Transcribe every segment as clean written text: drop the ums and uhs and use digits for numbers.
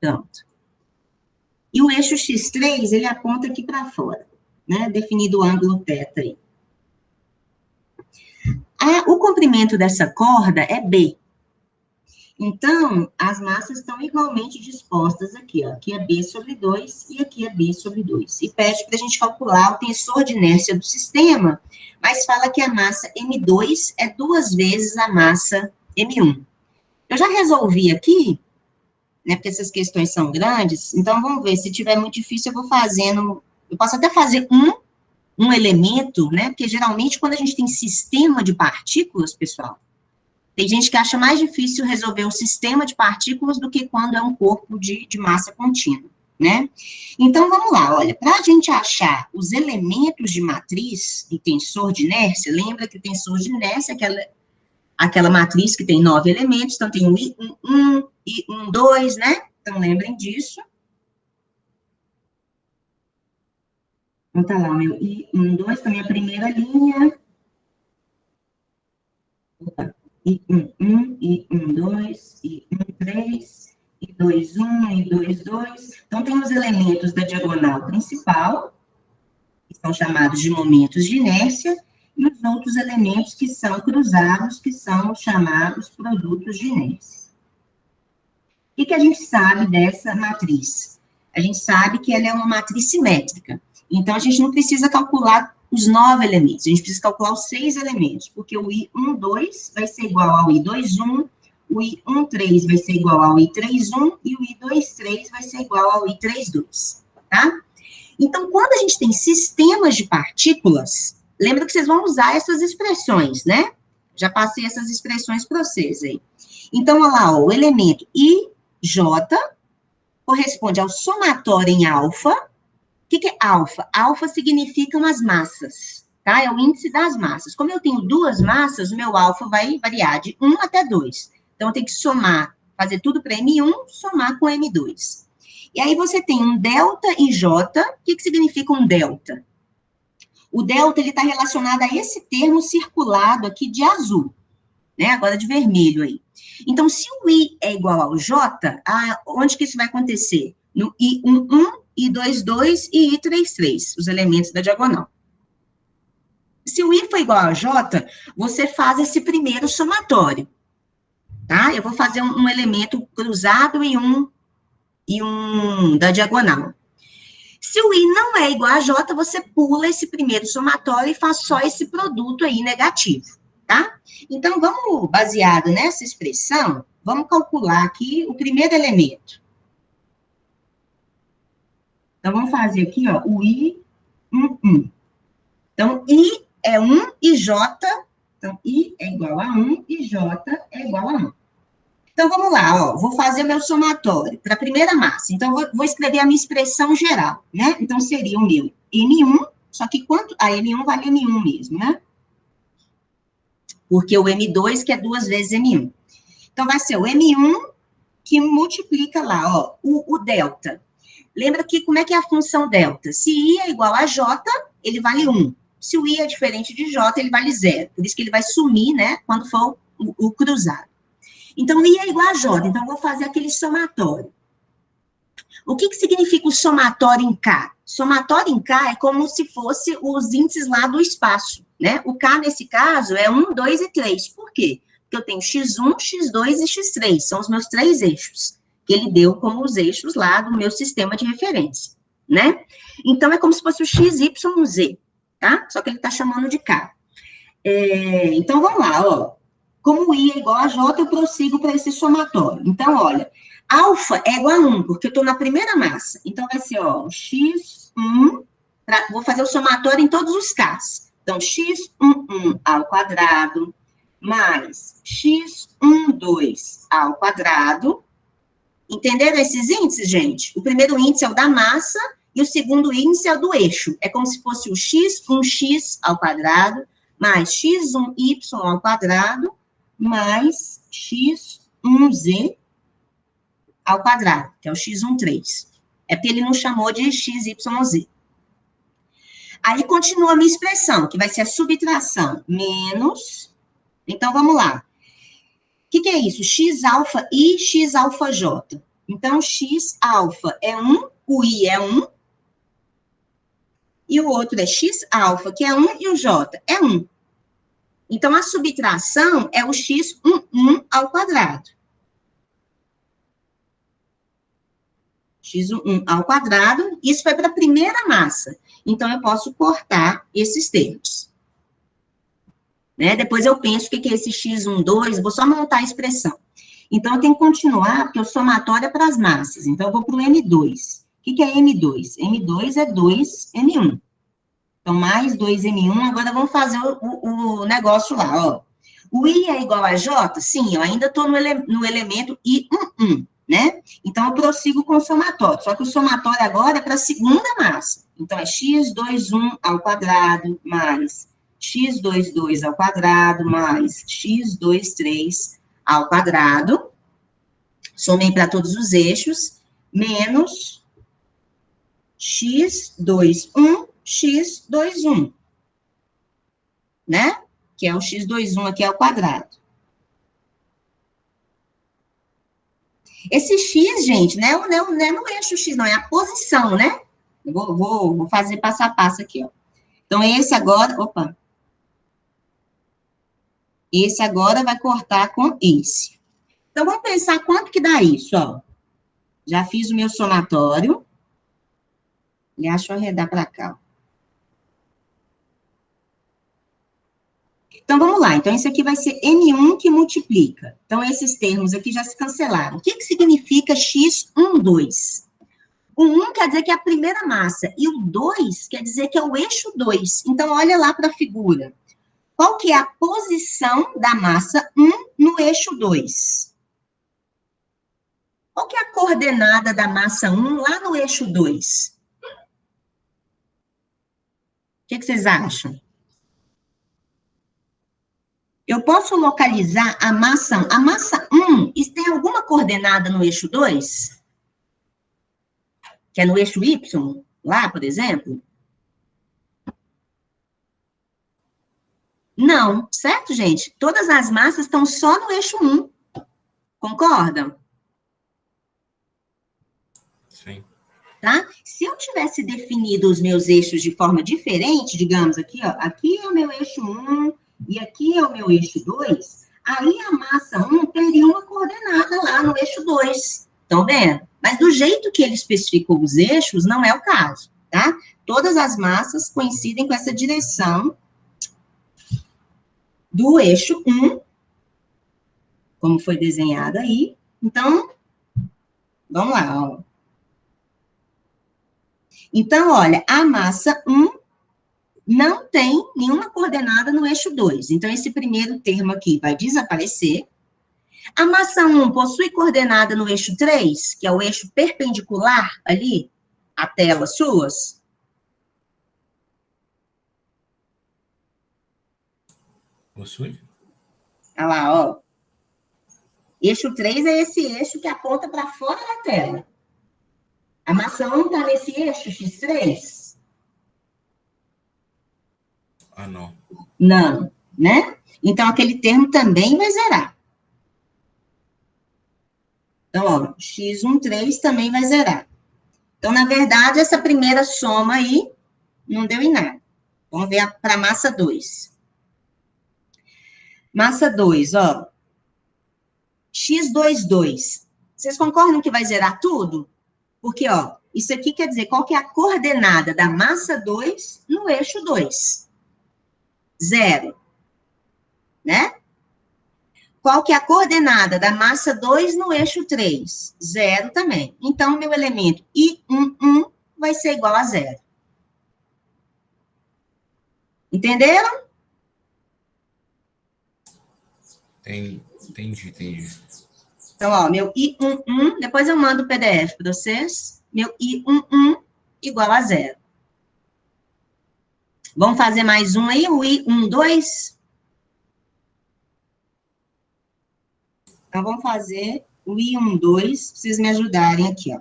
Pronto. E o eixo X3, ele aponta aqui para fora, né? Definido o ângulo θ aí. O comprimento dessa corda é B. Então, as massas estão igualmente dispostas aqui, ó. Aqui é B sobre 2 e aqui é B sobre 2. E pede para a gente calcular o tensor de inércia do sistema, mas fala que a massa M2 é 2 vezes a massa M1. Eu já resolvi aqui, né, porque essas questões são grandes, então vamos ver, se tiver muito difícil eu vou fazendo, eu posso até fazer um elemento, né, porque geralmente quando a gente tem sistema de partículas, pessoal, tem gente que acha mais difícil resolver o sistema de partículas do que quando é um corpo de massa contínua, né? Então, vamos lá, olha, para a gente achar os elementos de matriz e tensor de inércia, lembra que o tensor de inércia é aquela matriz que tem 9 elementos, então tem um I1, I1, 2, né? Então, lembrem disso. Então, tá lá o meu I1, 2, também a primeira linha. Opa. I1, 2, I1, 3, I2, 1, I2, 2. Então, tem os elementos da diagonal principal, que são chamados de momentos de inércia, e os outros elementos que são cruzados, que são chamados produtos de inércia. O que a gente sabe dessa matriz? A gente sabe que ela é uma matriz simétrica. Então, a gente não precisa calcular os 9 elementos, a gente precisa calcular os 6 elementos, porque o I1, 2 vai ser igual ao I2, 1, o I1, 3 vai ser igual ao I3, 1, e o I2, 3 vai ser igual ao I3, 2, tá? Então, quando a gente tem sistemas de partículas, lembra que vocês vão usar essas expressões, né? Já passei essas expressões para vocês aí. Então, olha lá, ó, o elemento IJ corresponde ao somatório em alfa. O que é alfa? Alfa significam as massas, tá? É o índice das massas. Como eu tenho 2 massas, o meu alfa vai variar de 1 até 2. Então, eu tenho que somar, fazer tudo para M1, somar com M2. E aí, você tem um delta IJ. O que significa um delta? O delta, ele está relacionado a esse termo circulado aqui de azul, né? Agora de vermelho aí. Então, se o I é igual ao J, onde que isso vai acontecer? No I1, 1, I2, 2 e I3, 3, os elementos da diagonal. Se o I for igual a J, você faz esse primeiro somatório, tá? Eu vou fazer um elemento cruzado e um da diagonal. Se o I não é igual a J, você pula esse primeiro somatório e faz só esse produto aí negativo, tá? Então, vamos, baseado nessa expressão, vamos calcular aqui o primeiro elemento. Então, vamos fazer aqui, ó, o I, 1. Então, I é 1 e J, então, I é igual a 1 e J é igual a 1. Então, vamos lá, ó, vou fazer o meu somatório para a primeira massa. Então, vou escrever a minha expressão geral, né? Então, seria o meu M1, só que quanto? A M1 vale M1 mesmo, né? Porque o M2 que é 2 vezes M1. Então, vai ser o M1 que multiplica lá, ó, o delta. Lembra que como é que é a função delta? Se I é igual a J, ele vale 1. Se o I é diferente de J, ele vale 0. Por isso que ele vai sumir, né, quando for o cruzado. Então, I é igual a J. Então, eu vou fazer aquele somatório. O que significa o somatório em K? Somatório em K é como se fosse os índices lá do espaço, né? O K, nesse caso, é 1, 2 e 3. Por quê? Porque eu tenho X1, X2 e X3. São os meus 3 eixos, que ele deu como os eixos lá do meu sistema de referência, né? Então, é como se fosse o XYZ, tá? Só que ele está chamando de K. Então, vamos lá, ó. Como I é igual a J, eu prossigo para esse somatório. Então, olha, alfa é igual a 1, porque eu estou na primeira massa. Então, vai ser, ó, X1, vou fazer o somatório em todos os Ks. Então, X11 ao quadrado, mais X12 ao quadrado. Entenderam esses índices, gente? O primeiro índice é o da massa e o segundo índice é o do eixo. É como se fosse o X1x ao quadrado, mais X1y ao quadrado, mais X1z ao quadrado, que é o X13. É porque ele não chamou de XYZ. Aí continua a minha expressão, que vai ser a subtração, menos... Então, vamos lá. O que é isso? X alfa I, X alfa J. Então, x alfa é 1, o i é 1, e o outro é x alfa, que é 1, e o j é 1. Então, a subtração é o x 1 ao quadrado. x1 ao quadrado, isso foi para a primeira massa. Então, eu posso cortar esses termos. Né? Depois eu penso o que é esse x12, vou só montar a expressão. Então, eu tenho que continuar, porque o somatório é para as massas. Então, eu vou para o M2. O que é M2? M2 é 2M1. Então, mais 2M1, agora vamos fazer o negócio lá, ó. O I é igual a J? Sim, eu ainda estou no elemento I11, né? Então, eu prossigo com o somatório. Só que o somatório agora é para a segunda massa. Então, é x21 ao quadrado mais x22 ao quadrado mais x23 ao quadrado. Somei para todos os eixos, menos x21, x21, né? Que é o x21 aqui ao quadrado. Esse x, gente, não é no eixo x, não, é a posição, né? Eu vou fazer passo a passo aqui, ó. Então, esse agora, opa. Esse agora vai cortar com esse. Então, vamos pensar quanto que dá isso, ó. Já fiz o meu somatório. Aliás, deixa eu arredar para cá, ó. Então, vamos lá. Então, esse aqui vai ser M1 que multiplica. Então, esses termos aqui já se cancelaram. O que que significa x12? O 1 quer dizer que é a primeira massa, e o 2 quer dizer que é o eixo 2. Então, olha lá para a figura. Qual que é a posição da massa 1 no eixo 2? Qual que é a coordenada da massa 1 lá no eixo 2? O que vocês acham? Eu posso localizar a massa 1. A massa 1, isso tem alguma coordenada no eixo 2? Que é no eixo Y, lá, por exemplo? Não, certo, gente? Todas as massas estão só no eixo 1. Concordam? Sim. Tá? Se eu tivesse definido os meus eixos de forma diferente, digamos aqui, ó, aqui é o meu eixo 1 e aqui é o meu eixo 2, aí a massa 1 teria uma coordenada lá no eixo 2. Estão vendo? Mas do jeito que ele especificou os eixos, não é o caso, tá? Todas as massas coincidem com essa direção do eixo 1, como foi desenhado aí. Então, vamos lá, ó. Então, olha, a massa 1 não tem nenhuma coordenada no eixo 2. Então, esse primeiro termo aqui vai desaparecer. A massa 1 possui coordenada no eixo 3, que é o eixo perpendicular ali, à tela suas? Possui? Olha lá, ó. Eixo 3 é esse eixo que aponta para fora da tela. A massa 1 está nesse eixo X3? Ah, não. Não, né? Então, aquele termo também vai zerar. Então, ó, x13 também vai zerar. Então, na verdade, essa primeira soma aí não deu em nada. Vamos ver para a massa 2. Massa 2, ó. x22. Vocês concordam que vai zerar tudo? Porque, ó, isso aqui quer dizer qual que é a coordenada da massa 2 no eixo 2. 0. Né? Qual que é a coordenada da massa 2 no eixo 3? 0 também. Então, meu elemento I11 vai ser igual a 0. Entenderam? Entendi. Então, ó, meu I11, depois eu mando o PDF para vocês. Meu I11 igual a 0. Vamos fazer mais um aí, o I12? Então, vamos fazer o I12, para vocês me ajudarem aqui, ó.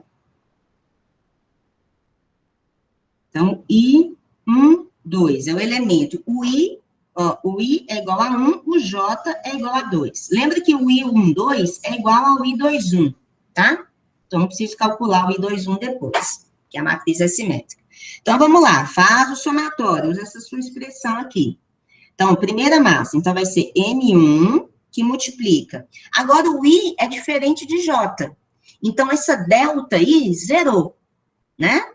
Então, I12 é o elemento. O I, ó, o I é igual a 1, o J é igual a 2. Lembra que o I12 é igual ao I21, tá? Então, não preciso calcular o I21 depois, que a matriz é simétrica. Então, vamos lá, faz o somatório, usa essa sua expressão aqui. Então, primeira massa, então vai ser M1, que multiplica. Agora, o I é diferente de J. Então, essa delta I zerou, né?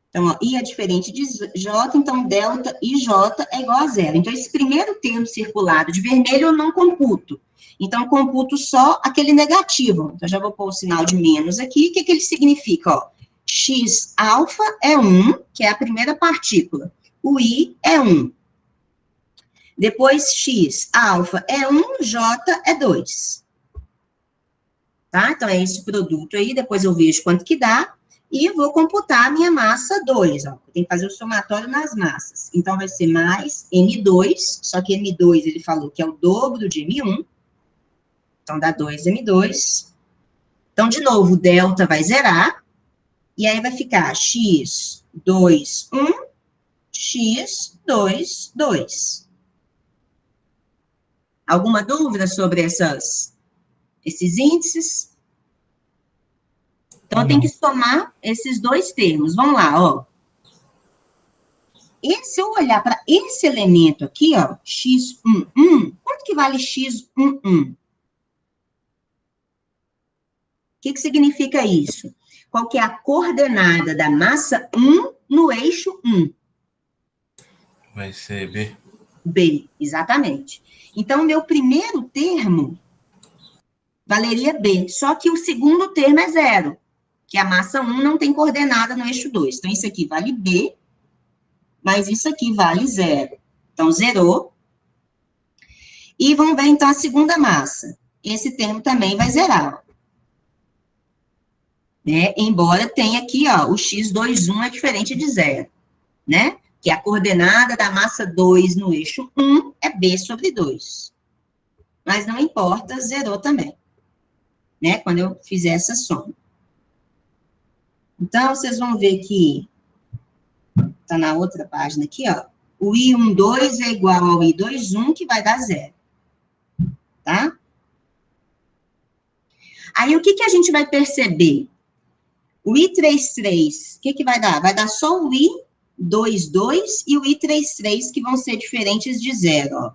Então, ó, I é diferente de J, então delta IJ é igual a zero. Então, esse primeiro termo circulado de vermelho eu não computo. Então, eu computo só aquele negativo. Então, já vou pôr o sinal de menos aqui. O que ele significa? Ó, X alfa é 1, que é a primeira partícula. O I é 1. Depois, X alfa é 1, J é 2. Tá? Então, é esse produto aí. Depois eu vejo quanto que dá. E vou computar a minha massa 2, ó. Tem que fazer o somatório nas massas. Então, vai ser mais M2, só que M2 ele falou que é o dobro de M1. Então, dá 2M2. Então, de novo, o delta vai zerar. E aí vai ficar X2, 1, X2, 2. Alguma dúvida sobre esses índices? Então, eu tenho que somar esses dois termos. Vamos lá, ó. E se eu olhar para esse elemento aqui, ó, x11, quanto que vale x11? O que significa isso? Qual que é a coordenada da massa 1 no eixo 1? Vai ser B. B, exatamente. Então, meu primeiro termo valeria B, só que o segundo termo é zero, que a massa 1 não tem coordenada no eixo 2. Então, isso aqui vale B, mas isso aqui vale zero. Então, zerou. E vamos ver, então, a segunda massa. Esse termo também vai zerar, ó. Né? Embora tenha aqui, ó, o x21 é diferente de zero, né? Que a coordenada da massa 2 no eixo 1 é B sobre 2. Mas não importa, zerou também, né? Quando eu fizer essa soma. Então, vocês vão ver que tá na outra página aqui, ó. O I12 é igual ao I21, que vai dar zero. Tá? Aí, o que a gente vai perceber? O I33, o que vai dar? Vai dar só o I22 e o I33, que vão ser diferentes de zero, ó.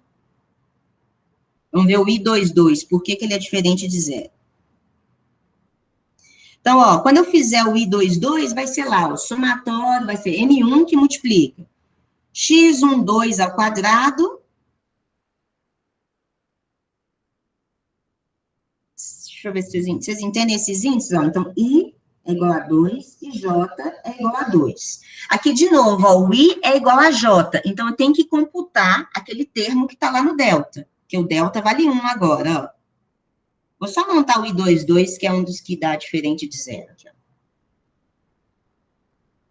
Vamos ver o I22, por que ele é diferente de zero? Então, ó, quando eu fizer o I22, vai ser lá, o somatório vai ser M1 que multiplica x12 ao quadrado. Deixa eu ver se vocês entendem esses índices, ó. Então, I é igual a 2 e J é igual a 2. Aqui, de novo, ó, o I é igual a J. Então, eu tenho que computar aquele termo que está lá no delta, que o delta vale 1 agora, ó. Vou só montar o I22, que é um dos que dá diferente de zero. Aqui, ó.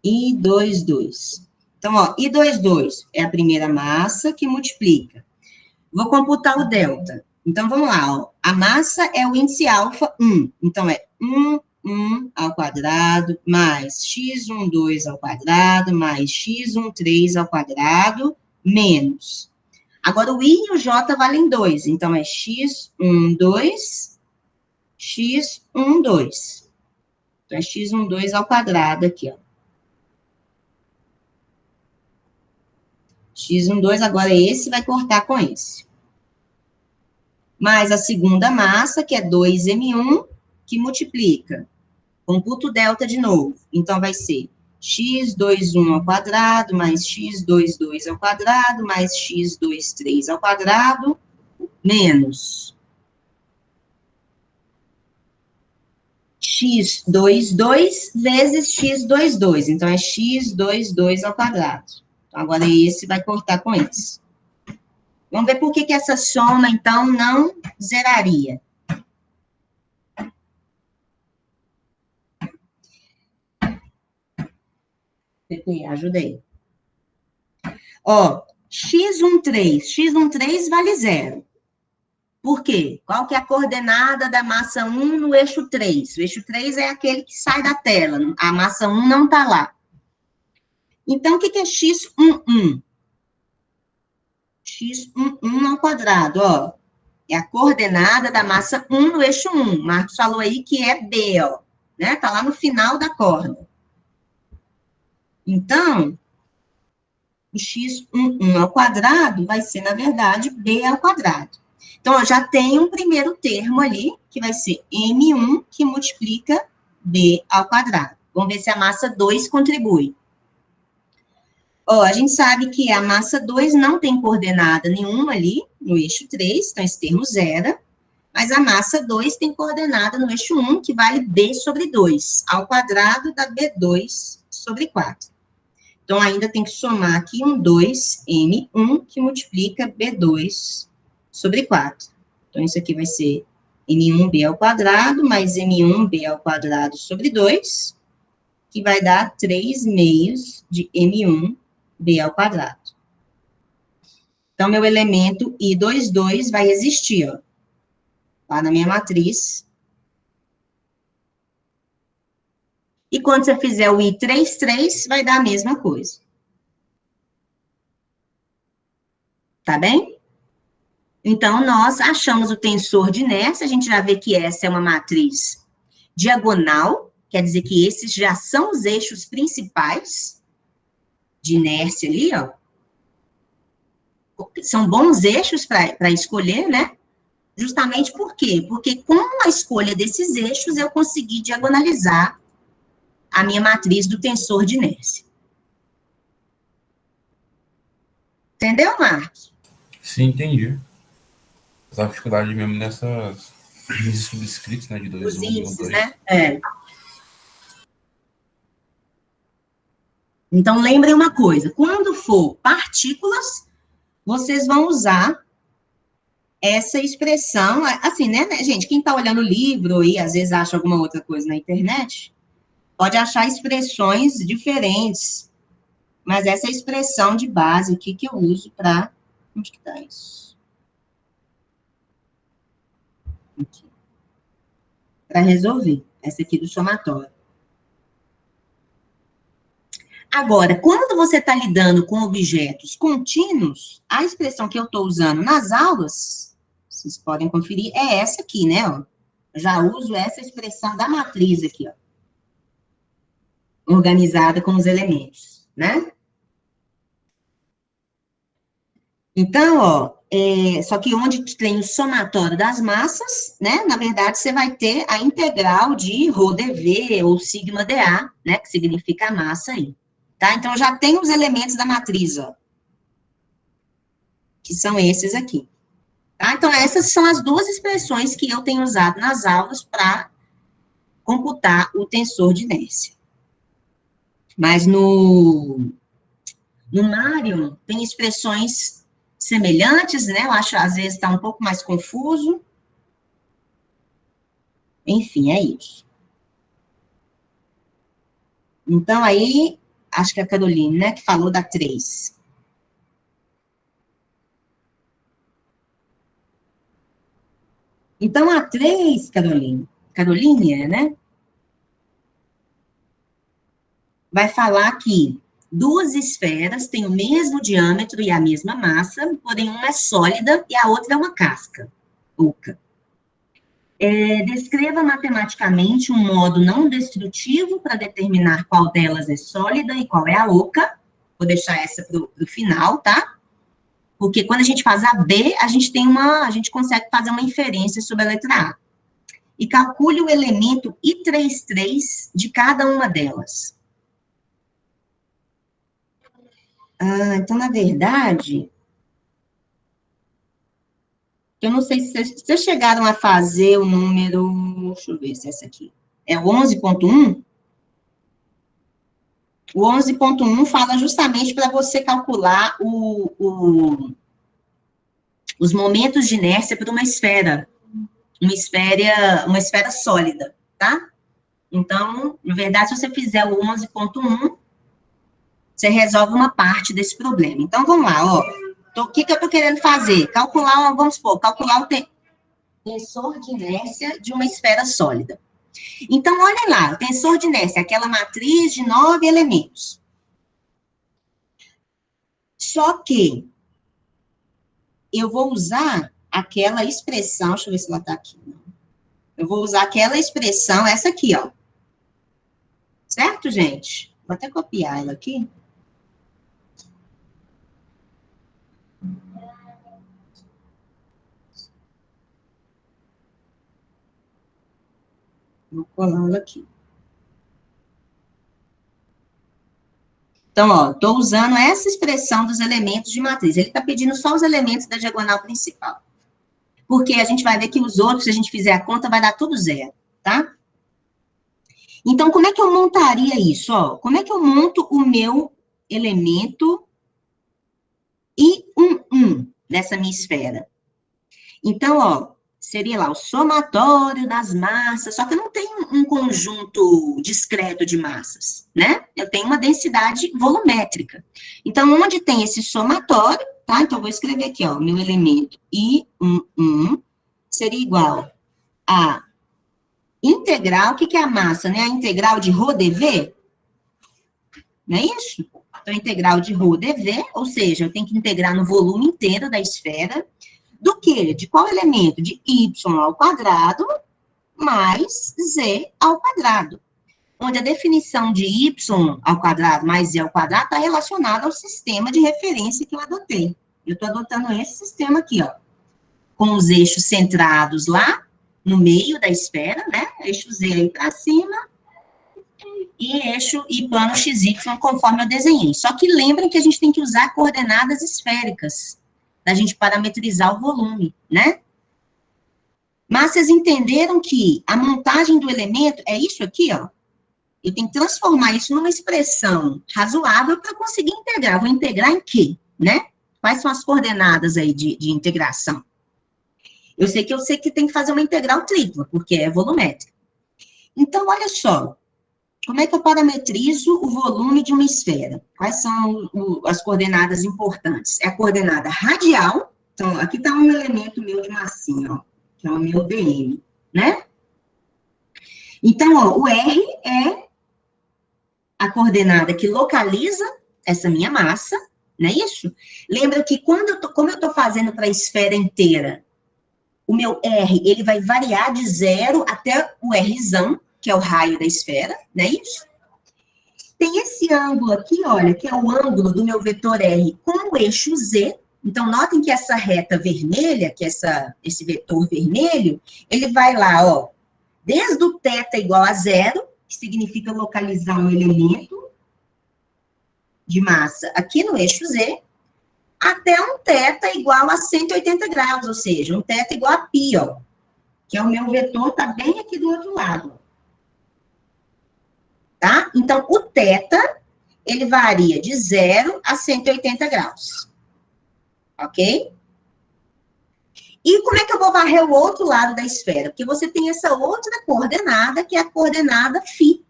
I22. Então, ó, I22 é a primeira massa que multiplica. Vou computar o delta. Então, vamos lá, ó. A massa é o índice alfa 1. Então, é 1 ao quadrado, mais x12 ao quadrado, mais x13 ao quadrado, menos. Agora, o I e o J valem 2, então é x12, x12. Então, é x12 ao quadrado aqui, ó. x12, agora esse vai cortar com esse. Mais a segunda massa, que é 2M1, que multiplica. Computo o delta de novo. Então, vai ser x21 ao quadrado, mais x22 ao quadrado, mais x23 ao quadrado, menos x22 vezes x22. Então, é x22 ao quadrado. Então, agora esse vai cortar com esse. Vamos ver por que essa soma, então, não zeraria. Pepe, ajudei. Ó, x13 vale zero. Por quê? Qual que é a coordenada da massa 1 no eixo 3? O eixo 3 é aquele que sai da tela, a massa 1 não está lá. Então, o que é x11? x11 ao quadrado, ó. É a coordenada da massa 1 no eixo 1. Marcos falou aí que é B, ó. né? Está lá no final da corda. Então, o x11 ao quadrado vai ser, na verdade, b ao quadrado. Então, eu já tenho um primeiro termo ali, que vai ser m1, que multiplica b ao quadrado. Vamos ver se a massa 2 contribui. Ó, a gente sabe que a massa 2 não tem coordenada nenhuma ali no eixo 3, então esse termo zera. Mas a massa 2 tem coordenada no eixo 1, que vale b sobre 2. Ao quadrado dá b2 sobre 4. Então, ainda tem que somar aqui um 2m1, que multiplica b2 sobre 4. Então, isso aqui vai ser m1b ao quadrado, mais m1b ao quadrado sobre 2, que vai dar 3 meios de m1b ao quadrado. Então, meu elemento I22 vai existir, ó, lá na minha matriz. E quando você fizer o I33, vai dar a mesma coisa. Tá bem? Então, nós achamos o tensor de inércia, a gente já vê que essa é uma matriz diagonal, quer dizer que esses já são os eixos principais de inércia ali, ó. São bons eixos para escolher, né? Justamente por quê? Porque com a escolha desses eixos, eu consegui diagonalizar a minha matriz do tensor de inércia. Entendeu, Marcos? Sim, entendi. A dificuldade mesmo nesses subscritos, né, de 2, Os 1 e 1, índices, 2. né? É. Então, lembrem uma coisa, quando for partículas, vocês vão usar essa expressão, assim, né, gente, quem está olhando o livro e às vezes acha alguma outra coisa na internet, pode achar expressões diferentes, mas essa é a expressão de base aqui que eu uso para... Onde que está isso? Aqui. Para resolver, essa aqui do somatório. Agora, quando você está lidando com objetos contínuos, a expressão que eu estou usando nas aulas, vocês podem conferir, é essa aqui, né, ó. Eu já uso essa expressão da matriz aqui, ó. Organizada com os elementos, né? Então, ó, só que onde tem o somatório das massas, né, na verdade, você vai ter a integral de ρdV ou sigma dA, né, que significa a massa aí, tá? Então, eu já tenho os elementos da matriz, ó, que são esses aqui, tá? Então, essas são as duas expressões que eu tenho usado nas aulas para computar o tensor de inércia. Mas no Marion, tem expressões semelhantes, né? Eu acho, às vezes, está um pouco mais confuso. Enfim, é isso. Então, aí, acho que é a Caroline, né, que falou da 3. Então, a 3, Caroline, né, vai falar que duas esferas têm o mesmo diâmetro e a mesma massa, porém uma é sólida e a outra é uma casca oca. Descreva matematicamente um modo não destrutivo para determinar qual delas é sólida e qual é a oca. Vou deixar essa para o final, tá? Porque quando a gente faz a B, a gente consegue fazer uma inferência sobre a letra A. E calcule o elemento I33 de cada uma delas. Então, na verdade, eu não sei se vocês chegaram a fazer o número, deixa eu ver se é essa aqui, é o 11.1? O 11.1 fala justamente para você calcular os momentos de inércia para uma esfera sólida, tá? Então, na verdade, se você fizer o 11.1, você resolve uma parte desse problema. Então, vamos lá, ó. O que eu estou querendo fazer? Calcular o tensor de inércia de uma esfera sólida. Então, olha lá, o tensor de inércia é aquela matriz de 9 elementos. Só que eu vou usar aquela expressão, deixa eu ver se ela está aqui. Eu vou usar aquela expressão, essa aqui, ó. Certo, gente? Vou até copiar ela aqui. Vou colar ela aqui. Então, ó, estou usando essa expressão dos elementos de matriz. Ele está pedindo só os elementos da diagonal principal. Porque a gente vai ver que os outros, se a gente fizer a conta, vai dar tudo zero, tá? Então, como é que eu montaria isso? Ó, como é que eu monto o meu elemento I11 nessa minha esfera? Então, ó, seria lá o somatório das massas, só que eu não tenho um conjunto discreto de massas, né? Eu tenho uma densidade volumétrica. Então, onde tem esse somatório, tá? Então, eu vou escrever aqui, ó, meu elemento I11 seria igual a integral, o que é a massa, né? A integral de ρdV, não é isso? Então, integral de ρdV, ou seja, eu tenho que integrar no volume inteiro da esfera, do quê? De qual elemento? De y ao quadrado mais z ao quadrado. Onde a definição de y ao quadrado mais z ao quadrado está relacionada ao sistema de referência que eu adotei. Eu estou adotando esse sistema aqui, ó, com os eixos centrados lá no meio da esfera, né? Eixo z aí para cima e eixo e plano xy conforme eu desenhei. Só que lembrem que a gente tem que usar coordenadas esféricas da gente parametrizar o volume, né? Mas vocês entenderam que a montagem do elemento é isso aqui, ó. Eu tenho que transformar isso numa expressão razoável para conseguir integrar. Vou integrar em quê, né? Quais são as coordenadas aí de integração? Eu sei que tem que fazer uma integral tripla, porque é volumétrica. Então, olha só. Como é que eu parametrizo o volume de uma esfera? Quais são as coordenadas importantes? É a coordenada radial. Então, aqui está um elemento meu de massinha, ó, que é o meu dm, né? Então, ó, o R é a coordenada que localiza essa minha massa, não é isso? Lembra que como eu estou fazendo para a esfera inteira, o meu R, ele vai variar de 0 até o Rzão, que é o raio da esfera, não é isso? Tem esse ângulo aqui, olha, que é o ângulo do meu vetor R com o eixo Z. Então, notem que essa reta vermelha, que esse vetor vermelho, ele vai lá, ó, desde o θ igual a 0, que significa localizar um elemento de massa aqui no eixo Z, até um θ igual a 180 graus, ou seja, um θ igual a π, ó, que é o meu vetor, tá bem aqui do outro lado. Tá? Então, o θ, ele varia de 0 a 180 graus. Ok? E como é que eu vou varrer o outro lado da esfera? Porque você tem essa outra coordenada, que é a coordenada φ,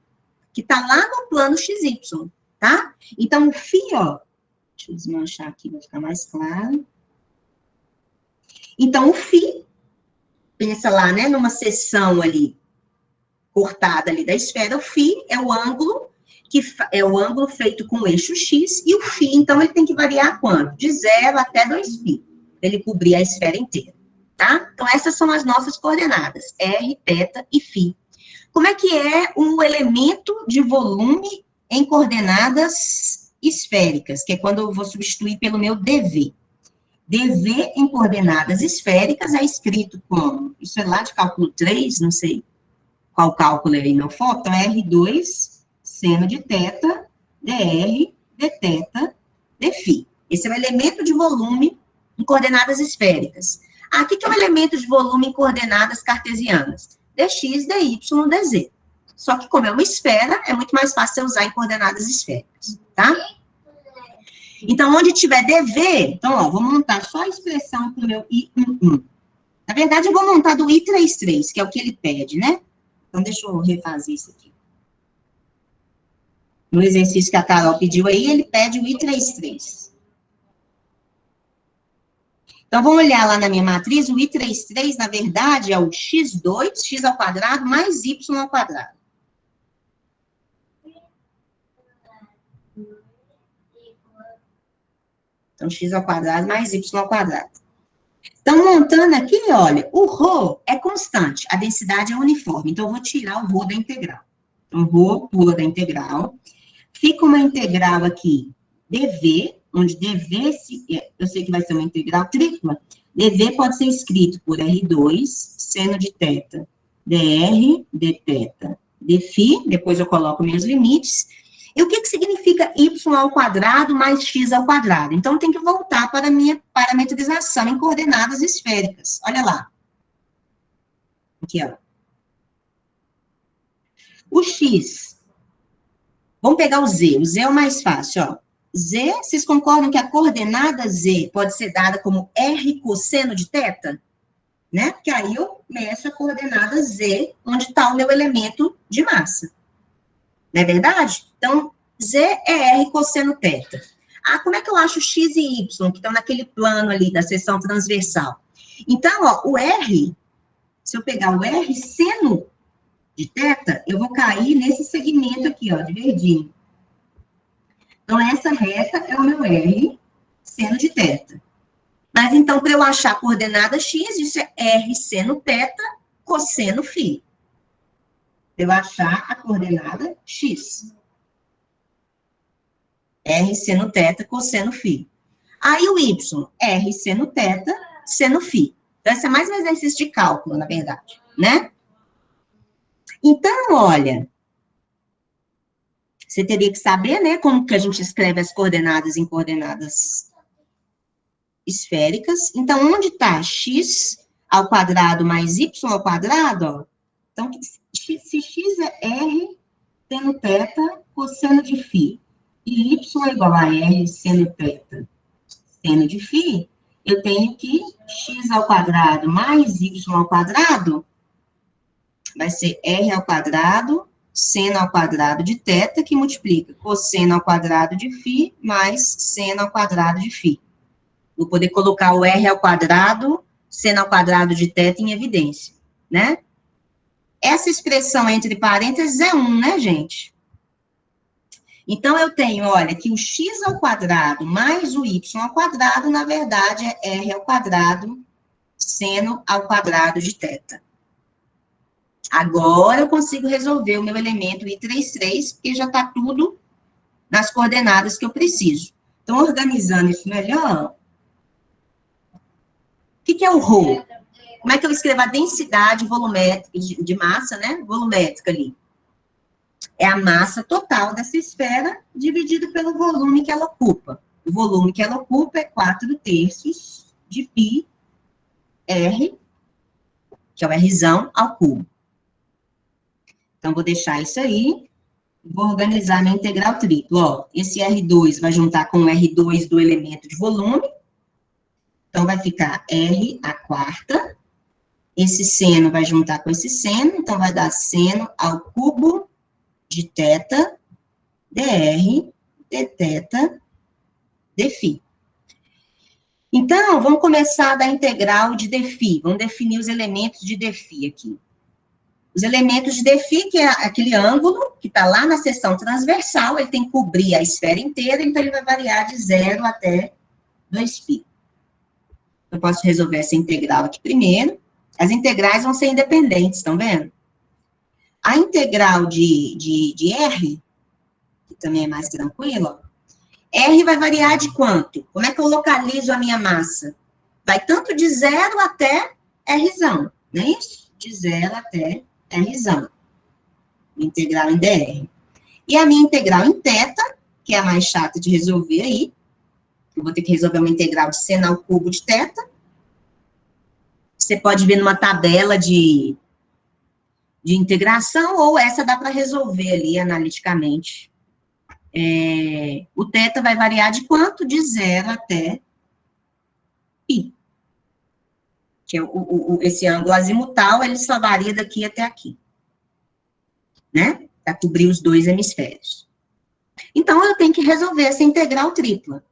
que está lá no plano XY, tá? Então, o φ, ó, deixa eu desmanchar aqui, vai ficar mais claro. Então, o φ, pensa lá, né, numa seção ali, cortada ali da esfera, o φ é o ângulo, que é o ângulo feito com o eixo x, e o φ, então, ele tem que variar quanto? De 0 até 2π, para ele cobrir a esfera inteira, tá? Então, essas são as nossas coordenadas, r, θ e φ. Como é que é um elemento de volume em coordenadas esféricas, que é quando eu vou substituir pelo meu dv. dv em coordenadas esféricas é escrito como, isso é lá de cálculo 3, não sei qual cálculo é aí na foto, então é R2, seno de θ, dr, dθ, dφ. Esse é o elemento de volume em coordenadas esféricas. Aqui que é o elemento de volume em coordenadas cartesianas, dx, dy, dz. Só que como é uma esfera, é muito mais fácil usar em coordenadas esféricas, tá? Então, onde tiver dv, então, ó, vou montar só a expressão para o meu I11. Na verdade, eu vou montar do I33, que é o que ele pede, né? Então, deixa eu refazer isso aqui. No exercício que a Carol pediu aí, ele pede o I33. Então, vamos olhar lá na minha matriz, o I33, na verdade, é o x2, x ao quadrado, mais y ao quadrado. Então, x ao quadrado mais y ao quadrado. Então, montando aqui, olha, o ρ é constante, a densidade é uniforme. Então, eu vou tirar o ρ da integral. Então, rho, pula da integral. Fica uma integral aqui, dv, onde dv, eu sei que vai ser uma integral tripla, dv pode ser escrito por R2, seno de θ, dr, dθ, dφ, depois eu coloco meus limites. E o que significa y ao quadrado mais x ao quadrado? Então, tem que voltar para a minha parametrização em coordenadas esféricas. Olha lá. Aqui, ó. O x, vamos pegar o z é o mais fácil, ó. Z, vocês concordam que a coordenada z pode ser dada como r cosseno de θ? Né? Porque aí eu meço a coordenada z, onde está o meu elemento de massa. Não é verdade? Então, z é r cosseno θ. Ah, como é que eu acho x e y, que estão naquele plano ali da seção transversal? Então, ó, o r, se eu pegar o r seno de θ, eu vou cair nesse segmento aqui, ó, de verdinho. Então, essa reta é o meu r seno de θ. Mas, então, para eu achar a coordenada x, isso é r seno θ cosseno φ. Eu achar a coordenada x. R seno θ cosseno φ. Aí o y, R seno θ seno φ. Então, esse é mais um exercício de cálculo, na verdade, né? Então, olha, você teria que saber, né, como que a gente escreve as coordenadas em coordenadas esféricas. Então, onde está x ao quadrado mais y ao quadrado, ó. Então, se x é R seno θ cosseno de φ, e y é igual a R seno θ seno de φ, eu tenho que x ao quadrado mais y ao quadrado vai ser R ao quadrado seno ao quadrado de θ, que multiplica cosseno ao quadrado de φ mais seno ao quadrado de φ. Vou poder colocar o R ao quadrado, seno ao quadrado de θ em evidência, né? Essa expressão entre parênteses é 1, né, gente? Então, eu tenho, olha, que o x ao quadrado mais o y ao quadrado, na verdade, é R ao quadrado seno ao quadrado de θ. Agora, eu consigo resolver o meu elemento I33, porque já está tudo nas coordenadas que eu preciso. Então, organizando isso melhor, o que é o ρ? Como é que eu escrevo a densidade volumétrica de massa, né? Volumétrica ali. É a massa total dessa esfera dividido pelo volume que ela ocupa. O volume que ela ocupa é 4/3 de π R, que é o Rzão, ao cubo. Então, vou deixar isso aí. Vou organizar minha integral tripla. Ó, esse R2 vai juntar com o R2 do elemento de volume. Então, vai ficar R à quarta. Esse seno vai juntar com esse seno. Então, vai dar seno ao cubo de θ, dr, dθ, dφ. Então, vamos começar da integral de dφ. Vamos definir os elementos de dφ aqui. Os elementos de dφ, que é aquele ângulo que está lá na seção transversal, ele tem que cobrir a esfera inteira, então ele vai variar de 0 até 2π. Eu posso resolver essa integral aqui primeiro. As integrais vão ser independentes, estão vendo? A integral de R, que também é mais tranquila, R vai variar de quanto? Como é que eu localizo a minha massa? Vai tanto de 0 até Rzão, não é isso? De 0 até Rzão. Integral em dr. E a minha integral em θ, que é a mais chata de resolver aí, eu vou ter que resolver uma integral de seno ao cubo de θ. Você pode ver numa tabela de integração, ou essa dá para resolver ali analiticamente. O θ vai variar de quanto? De 0 até π. Que é esse ângulo azimutal, ele só varia daqui até aqui. Né? Para cobrir os dois hemisférios. Então, eu tenho que resolver essa integral tripla.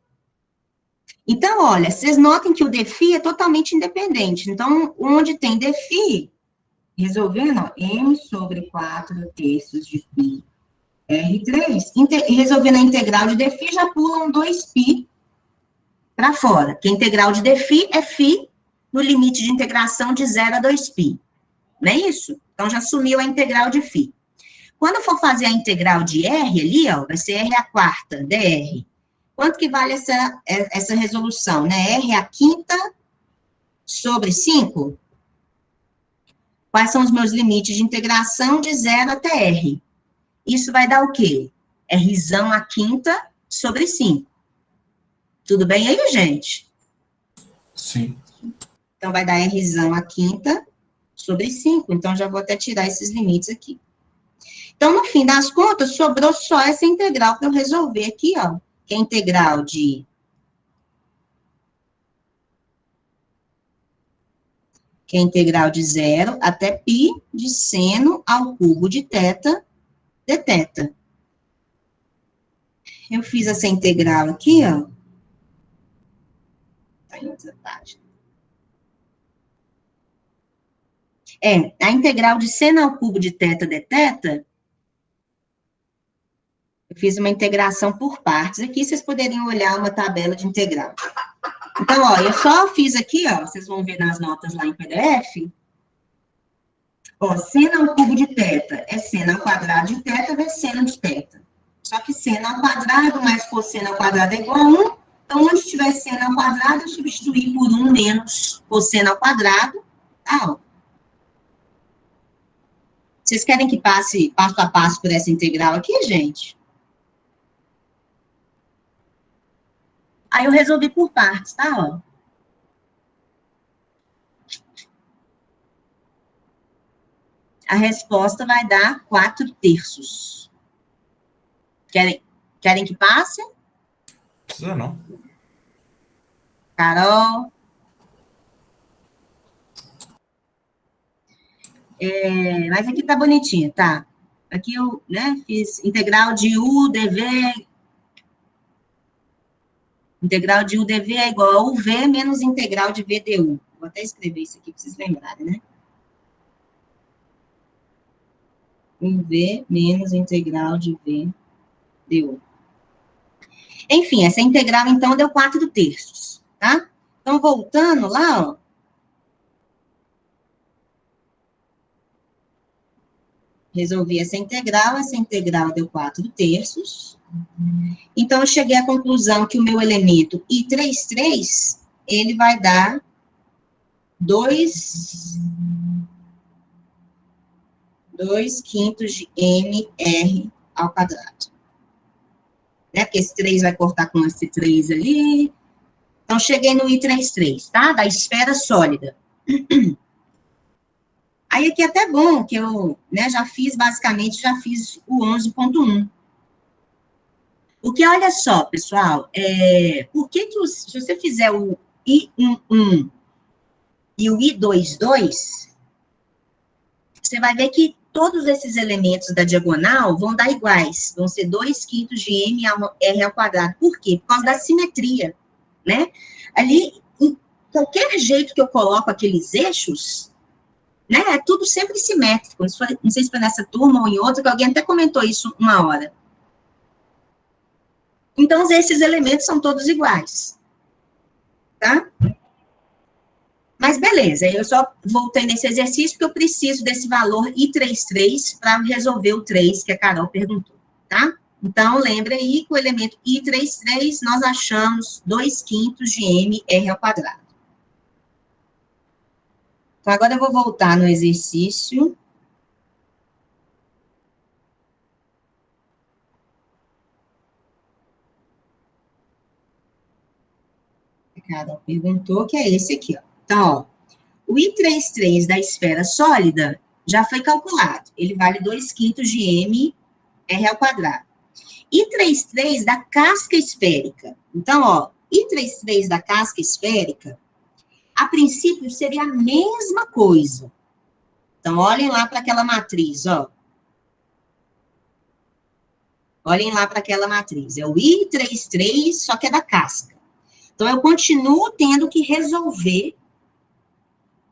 Então, olha, vocês notem que o dφ é totalmente independente. Então, onde tem dφ, resolvendo, ó, m sobre 4/3 de π R3, resolvendo a integral de dφ, já pulam 2π para fora. Que a integral de dφ é φ no limite de integração de 0 a 2π. Não é isso? Então, já sumiu a integral de φ. Quando for fazer a integral de R ali, ó, vai ser R à quarta, dr. Quanto que vale essa resolução, né? R à quinta sobre 5? Quais são os meus limites de integração de 0 até R? Isso vai dar o quê? Rzão à quinta sobre 5. Tudo bem aí, gente? Sim. Então, vai dar Rzão à quinta sobre 5. Então, já vou até tirar esses limites aqui. Então, no fim das contas, sobrou só essa integral para eu resolver aqui, ó. Que é a integral de... que é a integral de 0 até π de seno ao cubo de θ de θ. Eu fiz essa integral aqui, ó. Tá em outra página. A integral de seno ao cubo de θ de θ, eu fiz uma integração por partes. Aqui vocês poderiam olhar uma tabela de integral. Então, ó, eu só fiz aqui, ó, vocês vão ver nas notas lá em PDF. Ó, seno ao cubo de θ é seno ao quadrado de θ vezes seno de θ. Só que seno ao quadrado mais cosseno ao quadrado é igual a 1. Então, onde tiver seno ao quadrado, eu substituir por 1 menos cosseno ao quadrado. Tá, ó. Vocês querem que passe passo a passo por essa integral aqui, gente? Aí eu resolvi por partes, tá, ó. A resposta vai dar 4/3. Querem que passe? Precisa não. Carol? Mas aqui tá bonitinho, tá? Aqui eu, né, fiz integral de U dv... Integral de U dv é igual a UV menos integral de V du. Vou até escrever isso aqui para vocês lembrarem, né? UV menos integral de V du. Enfim, essa integral, então, deu 4/3, tá? Então, voltando lá, ó. Resolvi essa integral deu 4/3. Então, eu cheguei à conclusão que o meu elemento I33, ele vai dar 2/5 de mr ao quadrado. Né? Porque esse 3 vai cortar com esse 3 ali. Então, cheguei no I33, tá? Da esfera sólida. Aí, aqui é até bom que eu, né, já fiz o 11.1. Porque, olha só, pessoal, por que se você fizer o I11 e o I22, você vai ver que todos esses elementos da diagonal vão dar iguais, vão ser 2/5 de mr ao quadrado. Por quê? Por causa da simetria, né? Ali, em qualquer jeito que eu coloco aqueles eixos, né, é tudo sempre simétrico. Não sei se foi nessa turma ou em outra, que alguém até comentou isso uma hora. Então, esses elementos são todos iguais, tá? Mas beleza, eu só voltei nesse exercício porque eu preciso desse valor I33 para resolver o 3 que a Carol perguntou, tá? Então, lembra aí que o elemento I33 nós achamos 2/5 de mr ao quadrado. Então, agora eu vou voltar no exercício. A Carol perguntou, que é esse aqui, ó. Então, ó, o I33 da esfera sólida já foi calculado. Ele vale 2/5 de mr ao quadrado. I33 da casca esférica. Então, ó, I33 da casca esférica, a princípio, seria a mesma coisa. Então, olhem lá para aquela matriz, ó. Olhem lá para aquela matriz. É o I33, só que é da casca. Então, eu continuo tendo que resolver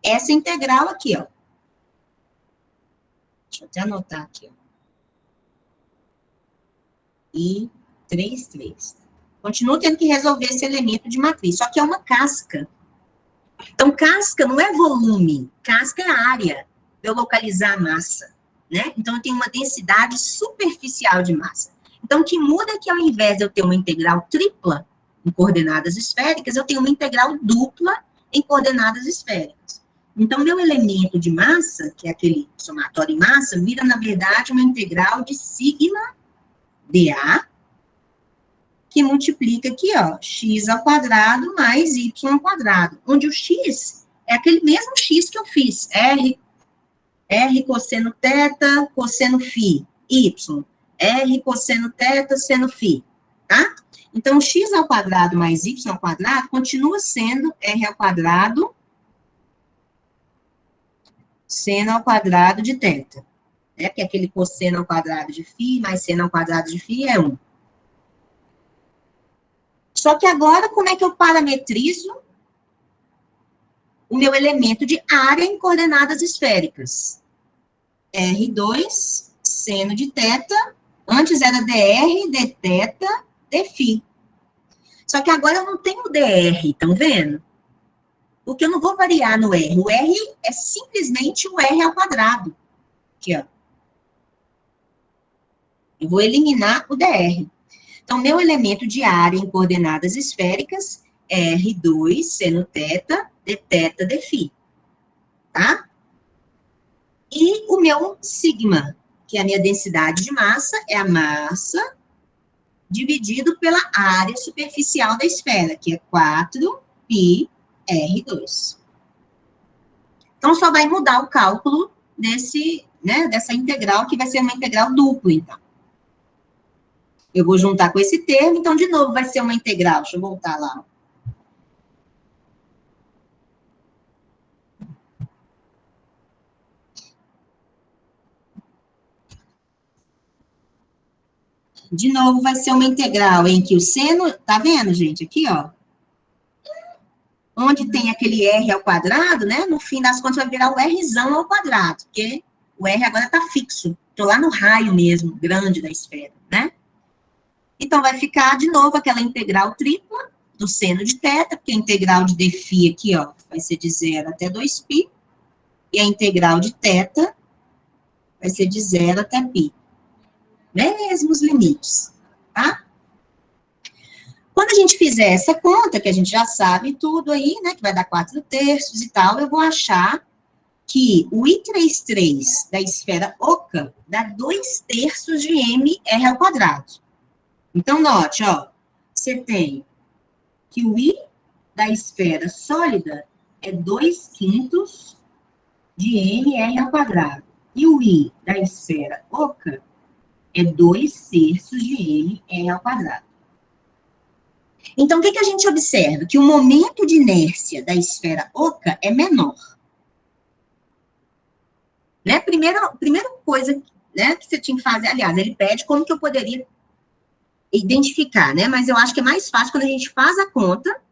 essa integral aqui, ó. Deixa eu até anotar aqui, ó. I33. Continuo tendo que resolver esse elemento de matriz, só que é uma casca. Então, casca não é volume, casca é área, para eu localizar a massa, né? Então, eu tenho uma densidade superficial de massa. Então, o que muda é que, ao invés de eu ter uma integral tripla em coordenadas esféricas, eu tenho uma integral dupla em coordenadas esféricas. Então, meu elemento de massa, que é aquele somatório em massa, vira, na verdade, uma integral de sigma dA, que multiplica aqui, ó, x ao quadrado mais y ao quadrado, onde o x é aquele mesmo x que eu fiz, R cosseno teta, cosseno φ, y, R cosseno teta, seno φ, tá? Então, x ao quadrado mais y ao quadrado continua sendo R ao quadrado seno ao quadrado de teta, né? Que é aquele cosseno ao quadrado de φ mais seno ao quadrado de φ é 1. Só que agora, como é que eu parametrizo o meu elemento de área em coordenadas esféricas? R2, seno de teta, antes era dr, d teta, d φ. Só que agora eu não tenho dr, estão vendo? Porque eu não vou variar no R. O R é simplesmente o R ao quadrado. Aqui, ó. Eu vou eliminar o dr. Então, meu elemento de área em coordenadas esféricas é R2, seno teta, d teta, d φ. Tá? E o meu sigma, que é a minha densidade de massa, é a massa dividido pela área superficial da esfera, que é 4πr2. Então, só vai mudar o cálculo dessa integral, que vai ser uma integral dupla, então. Eu vou juntar com esse termo, então, de novo, vai ser uma integral. Deixa eu voltar lá. De novo, vai ser uma integral em que o seno, tá vendo, gente? Aqui, ó. Onde tem aquele R ao quadrado, né? No fim das contas, vai virar o Rzão ao quadrado, porque o R agora tá fixo. Tô lá no raio mesmo, grande da esfera, né? Então, vai ficar, de novo, aquela integral tripla do seno de teta, porque a integral de dφ aqui, ó, vai ser de 0 até 2π, e a integral de teta vai ser de 0 até π. Mesmos limites, tá? Quando a gente fizer essa conta, que a gente já sabe tudo aí, né, que vai dar 4/3 e tal, eu vou achar que o I33 da esfera oca dá 2/3 de mr ao quadrado. Então, note, ó, você tem que o I da esfera sólida é 2/5 de mr ao quadrado. E o I da esfera oca é 2/3 de mr ao quadrado. Então, o que a gente observa? Que o momento de inércia da esfera oca é menor. Né? Primeira coisa, né, que você tinha que fazer, aliás, ele pede como que eu poderia identificar, né? Mas eu acho que é mais fácil quando a gente faz a conta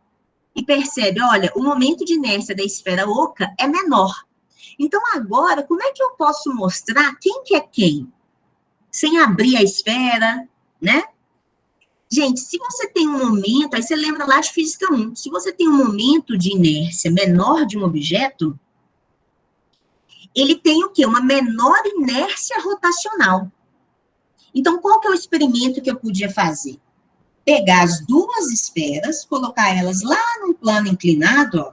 e percebe, olha, o momento de inércia da esfera oca é menor. Então, agora, como é que eu posso mostrar quem que é quem? Sem abrir a esfera, né? Gente, se você tem um momento, aí você lembra lá de Física 1, se você tem um momento de inércia menor de um objeto, ele tem o quê? Uma menor inércia rotacional. Então, qual que é o experimento que eu podia fazer? Pegar as duas esferas, colocar elas lá num plano inclinado, ó.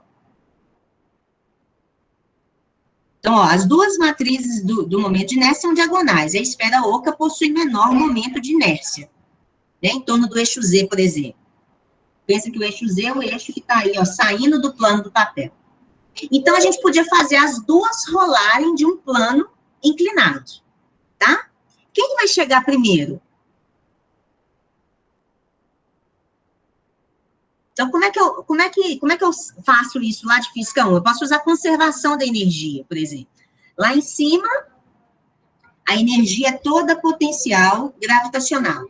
Então, ó, as duas matrizes do momento de inércia são diagonais. A esfera oca possui menor momento de inércia, né, em torno do eixo Z, por exemplo. Pensa que o eixo Z é o eixo que está aí, ó, saindo do plano do papel. Então, a gente podia fazer as duas rolarem de um plano inclinado, tá? Quem vai chegar primeiro? Então, como é que eu faço isso lá de Física 1? Eu posso usar conservação da energia, por exemplo. Lá em cima, a energia é toda potencial gravitacional.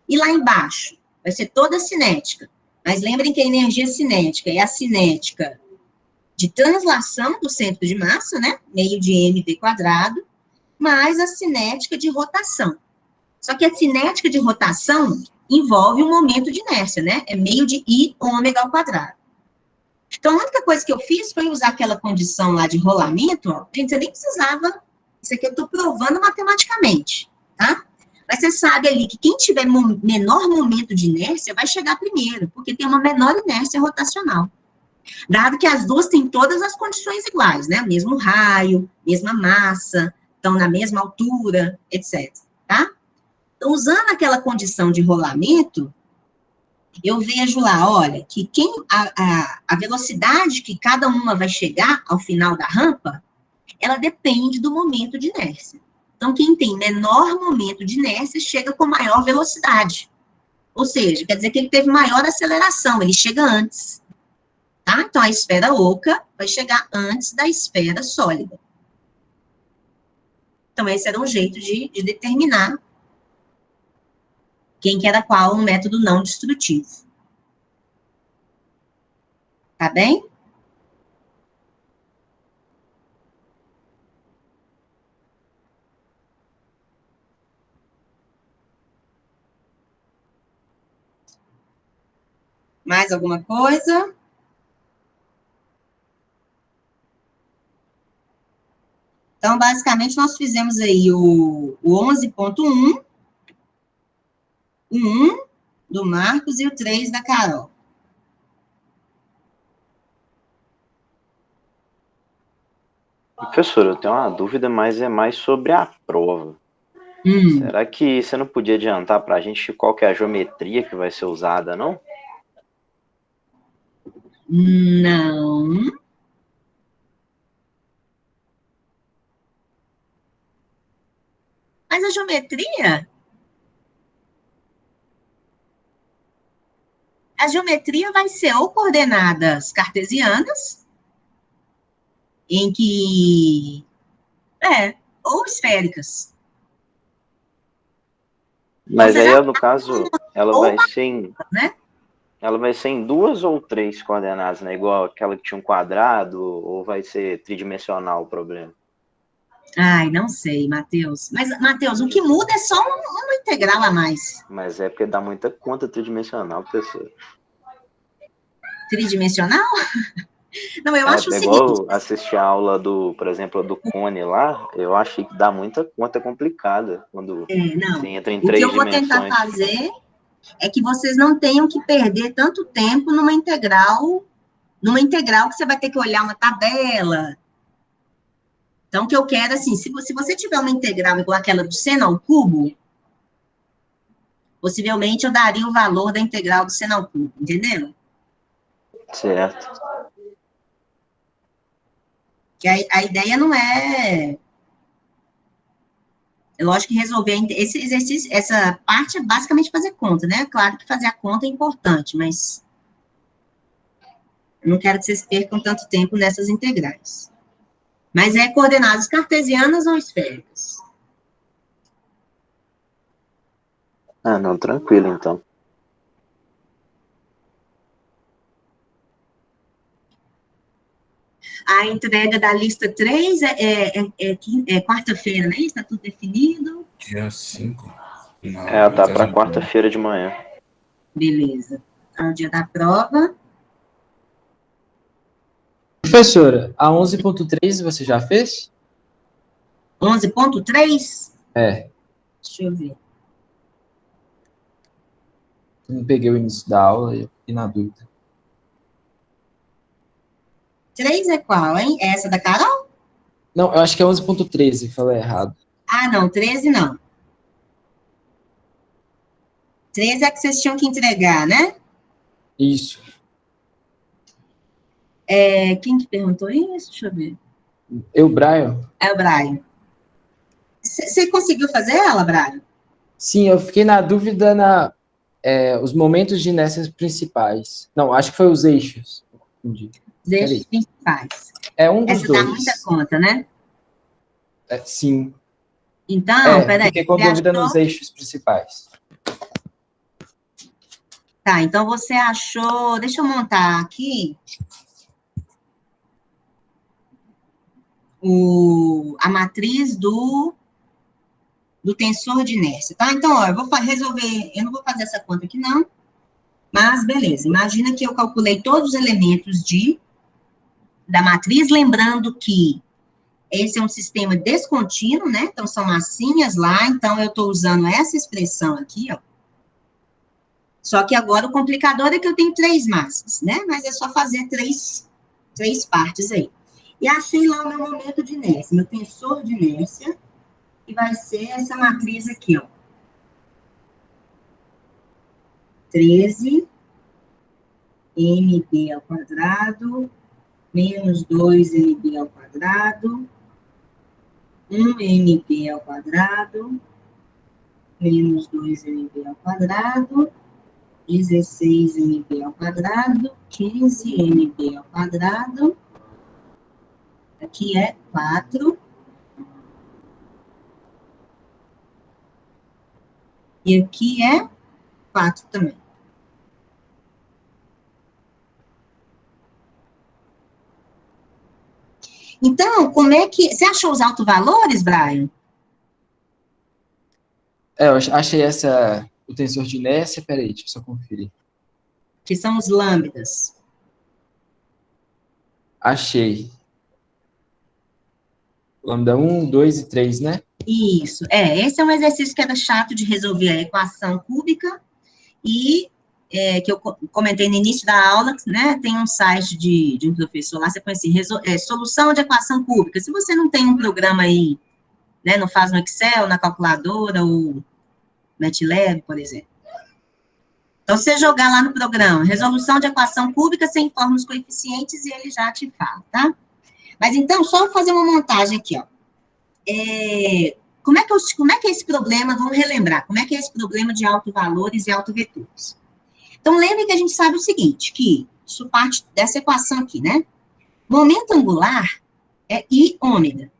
E lá embaixo, vai ser toda cinética. Mas lembrem que a energia cinética é a cinética de translação do centro de massa, né? Meio de mv quadrado, mais a cinética de rotação. Só que a cinética de rotação envolve um momento de inércia, né? É meio de I ômega ao quadrado. Então, a única coisa que eu fiz foi usar aquela condição lá de rolamento, ó. Gente, você nem precisava Isso aqui eu estou provando matematicamente, tá? Mas você sabe ali que quem tiver menor momento de inércia vai chegar primeiro, porque tem uma menor inércia rotacional. Dado que as duas têm todas as condições iguais, né? Mesmo raio, mesma massa, estão na mesma altura, etc. Tá? Então, usando aquela condição de rolamento, eu vejo lá, olha, que a velocidade que cada uma vai chegar ao final da rampa, ela depende do momento de inércia. Então, quem tem menor momento de inércia chega com maior velocidade. Ou seja, quer dizer que ele teve maior aceleração, ele chega antes. Tá? Então, a esfera oca vai chegar antes da esfera sólida. Então, esse era um jeito de determinar quem que era qual, um método não destrutivo. Tá bem? Mais alguma coisa? Então, basicamente, nós fizemos aí o 11.1, o 1 do Marcos e o 3 da Carol. Professor, eu tenho uma dúvida, mas é mais sobre a prova. Será que você não podia adiantar para a gente qual que é a geometria que vai ser usada, não? Não. Mas a geometria vai ser ou coordenadas cartesianas, em que, ou esféricas. Mas aí, no caso, ela vai ou ser em, né? ela vai ser em 2 ou 3 coordenadas, né? Igual aquela que tinha um quadrado, ou vai ser tridimensional o problema? Ai, não sei, Matheus. Mas, Matheus, o que muda é só uma integral a mais. Mas é porque dá muita conta tridimensional, professor. Tridimensional? Não, eu acho o seguinte... igual assistir a aula por exemplo, do Cone lá, eu achei que dá muita conta complicada quando você entra em 3 dimensões. O que eu vou tentar fazer é que vocês não tenham que perder tanto tempo numa integral que você vai ter que olhar uma tabela. Então, o que eu quero, assim, se você tiver uma integral igual aquela do seno ao cubo, possivelmente eu daria o valor da integral do seno ao cubo, entendeu? Certo. Que a ideia não é... É lógico que resolver esse exercício, essa parte é basicamente fazer conta, né? Claro que fazer a conta é importante, mas eu não quero que vocês percam tanto tempo nessas integrais. Mas é coordenadas cartesianas ou esféricas? Ah, não, tranquilo, então. A entrega da lista 3 é quarta-feira, né? Está tudo definido? Dia 5. Tá para quarta-feira de manhã. Beleza. Então, o dia da prova. Professora, a 11.3 você já fez? 11.3? É. Deixa eu ver. Eu não peguei o início da aula e fiquei na dúvida. 3 é qual, hein? É essa da Carol? Não, eu acho que é 11.13, falei errado. Ah, não, 13 não. 13 é que vocês tinham que entregar, né? Isso. Quem que perguntou isso? Deixa eu ver. Brian? É o Brian. Você conseguiu fazer ela, Brian? Sim, eu fiquei na dúvida os momentos de inércias principais. Não, acho que foi os eixos. Entendi. Os eixos principais. É um dos Essa dois. dá muita conta, né? Sim. Então, peraí. Fiquei com dúvida nos eixos principais. Tá, então você achou... Deixa eu montar aqui a matriz do tensor de inércia, tá? Então, ó, eu vou resolver... Eu não vou fazer essa conta aqui, não. Mas, beleza. Imagina que eu calculei todos os elementos da matriz, lembrando que esse é um sistema descontínuo, né? Então, são massinhas lá, então eu estou usando essa expressão aqui, ó. Só que agora o complicador é que eu tenho 3 massas, né? Mas é só fazer três partes aí. E achei lá o meu momento de inércia, meu tensor de inércia, que vai ser essa matriz aqui, ó. 13 mb ao quadrado, menos 2 mb ao quadrado, 1 mb ao quadrado, menos 2 mb ao quadrado, 16 mb ao quadrado, 15 mb ao quadrado, aqui é 4, e aqui é 4 também. Então, como é que... Você achou os autovalores, Brian? Eu achei o tensor de inércia, peraí, deixa eu só conferir. Que são os lambdas. Achei. Lambda 1, 2 e 3, né? Isso, esse é um exercício que era chato de resolver a equação cúbica, e que eu comentei no início da aula, né, tem um site de um professor lá, você põe assim, solução de equação cúbica. Se você não tem um programa aí, né, não faz no Excel, na calculadora, ou MATLAB, por exemplo. Então, você jogar lá no programa, resolução de equação cúbica, você informa os coeficientes e ele já te fala, tá? Mas, então, só fazer uma montagem aqui, ó. Como é que é esse problema, vamos relembrar, como é que é esse problema de autovalores e autovetores? Então, lembre que a gente sabe o seguinte, que isso parte dessa equação aqui, né? Momento angular é I ômega.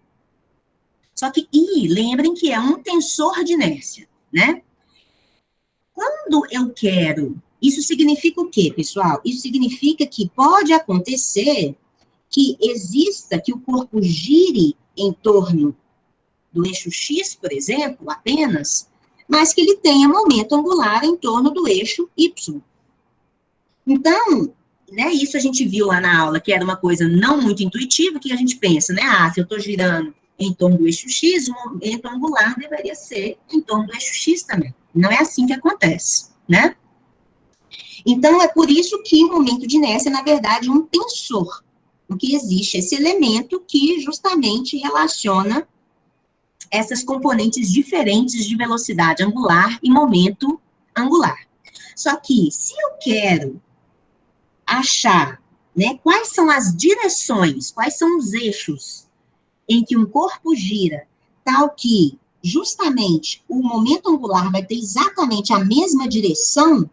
Só que I, lembrem que é um tensor de inércia, né? Quando eu quero, isso significa o quê, pessoal? Isso significa que pode acontecer que exista, que o corpo gire em torno do eixo X, por exemplo, apenas, mas que ele tenha momento angular em torno do eixo Y. Então, né, isso a gente viu lá na aula, que era uma coisa não muito intuitiva, que a gente pensa, né, se eu estou girando em torno do eixo X, o momento angular deveria ser em torno do eixo X também. Não é assim que acontece, né? Então, é por isso que o momento de inércia, na verdade, é um tensor, porque existe esse elemento que justamente relaciona essas componentes diferentes de velocidade angular e momento angular. Só que, se eu quero achar, né, quais são as direções, quais são os eixos em que um corpo gira, tal que, justamente, o momento angular vai ter exatamente a mesma direção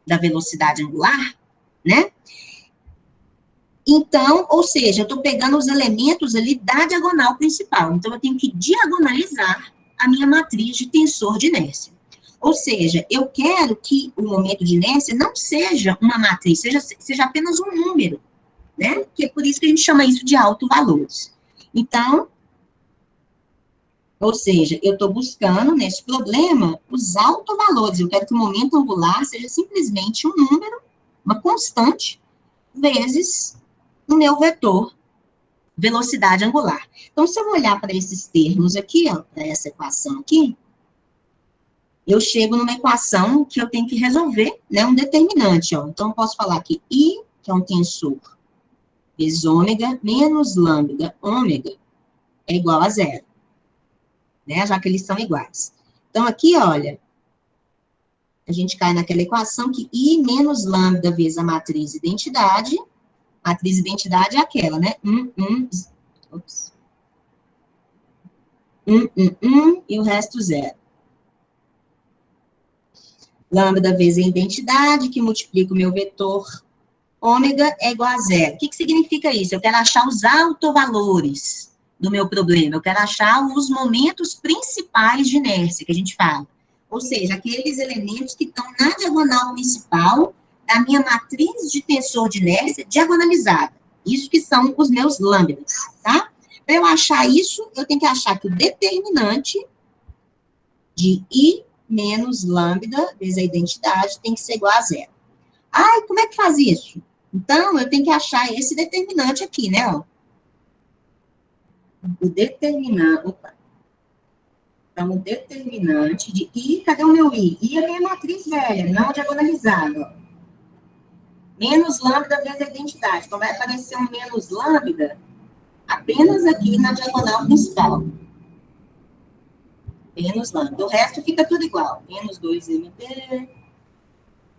da velocidade angular, né? Então, ou seja, eu estou pegando os elementos ali da diagonal principal. Então, eu tenho que diagonalizar a minha matriz de tensor de inércia. Ou seja, eu quero que o momento de inércia não seja uma matriz, seja apenas um número, né? Que é por isso que a gente chama isso de autovalores. Então, ou seja, eu estou buscando, nesse problema, os autovalores. Eu quero que o momento angular seja simplesmente um número, uma constante, vezes o meu vetor velocidade angular. Então, se eu olhar para esses termos aqui, ó, para essa equação aqui, eu chego numa equação que eu tenho que resolver, né, um determinante, ó. Então, eu posso falar que I, que é um tensor, vezes ômega, menos lambda ômega, é igual a 0. Né, já que eles são iguais. Então, aqui, olha, a gente cai naquela equação que I menos lambda vezes a matriz identidade é aquela, né? 1, e o resto 0. Lambda vezes a identidade, que multiplica o meu vetor ômega, é igual a 0. O que significa isso? Eu quero achar os autovalores do meu problema. Eu quero achar os momentos principais de inércia, que a gente fala. Ou seja, aqueles elementos que estão na diagonal principal da minha matriz de tensor de inércia diagonalizada. Isso que são os meus lambdas, tá? Para eu achar isso, eu tenho que achar que o determinante de I menos lambda vezes a identidade tem que ser igual a 0. Ai, como é que faz isso? Então, eu tenho que achar esse determinante aqui, né, ó. o determinante, então, o determinante de I, cadê o meu I? I é a minha matriz velha, não diagonalizada, ó. Menos lambda vezes a identidade. Então, vai aparecer um menos lambda apenas aqui na diagonal principal. Menos lambda. O resto fica tudo igual. Menos 2mb,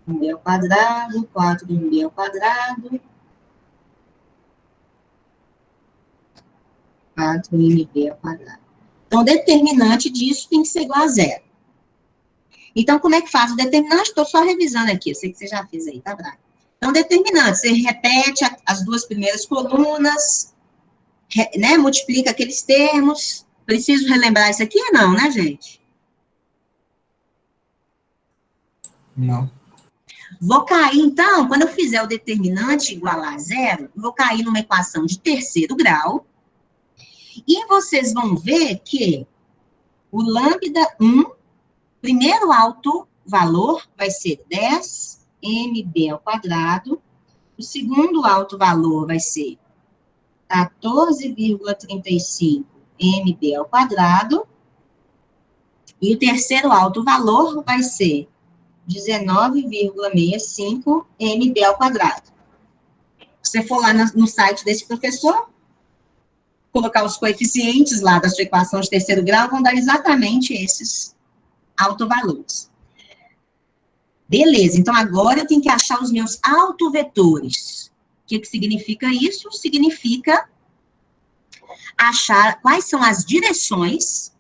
mb ao quadrado, 4mb ao quadrado, 4mb ao quadrado. Então, o determinante disso tem que ser igual a zero. Então, como é que faz o determinante? Estou só revisando aqui. Eu sei que você já fez aí, tá, Braga? Então, determinante, você repete as duas primeiras colunas, né, multiplica aqueles termos. Preciso relembrar isso aqui ou não, né, gente? Não. Vou cair, então, quando eu fizer o determinante igual a zero, vou cair numa equação de terceiro grau, e vocês vão ver que o lambda 1, primeiro alto valor, vai ser 10mb ao quadrado, o segundo alto valor vai ser 14,35 mb ao quadrado, e o terceiro alto valor vai ser 19,65 mb ao quadrado. Se você for lá no site desse professor, colocar os coeficientes lá da sua equação de terceiro grau, vão dar exatamente esses autovalores. Beleza, então agora eu tenho que achar os meus autovetores. O que significa isso? Significa achar quais são as direções,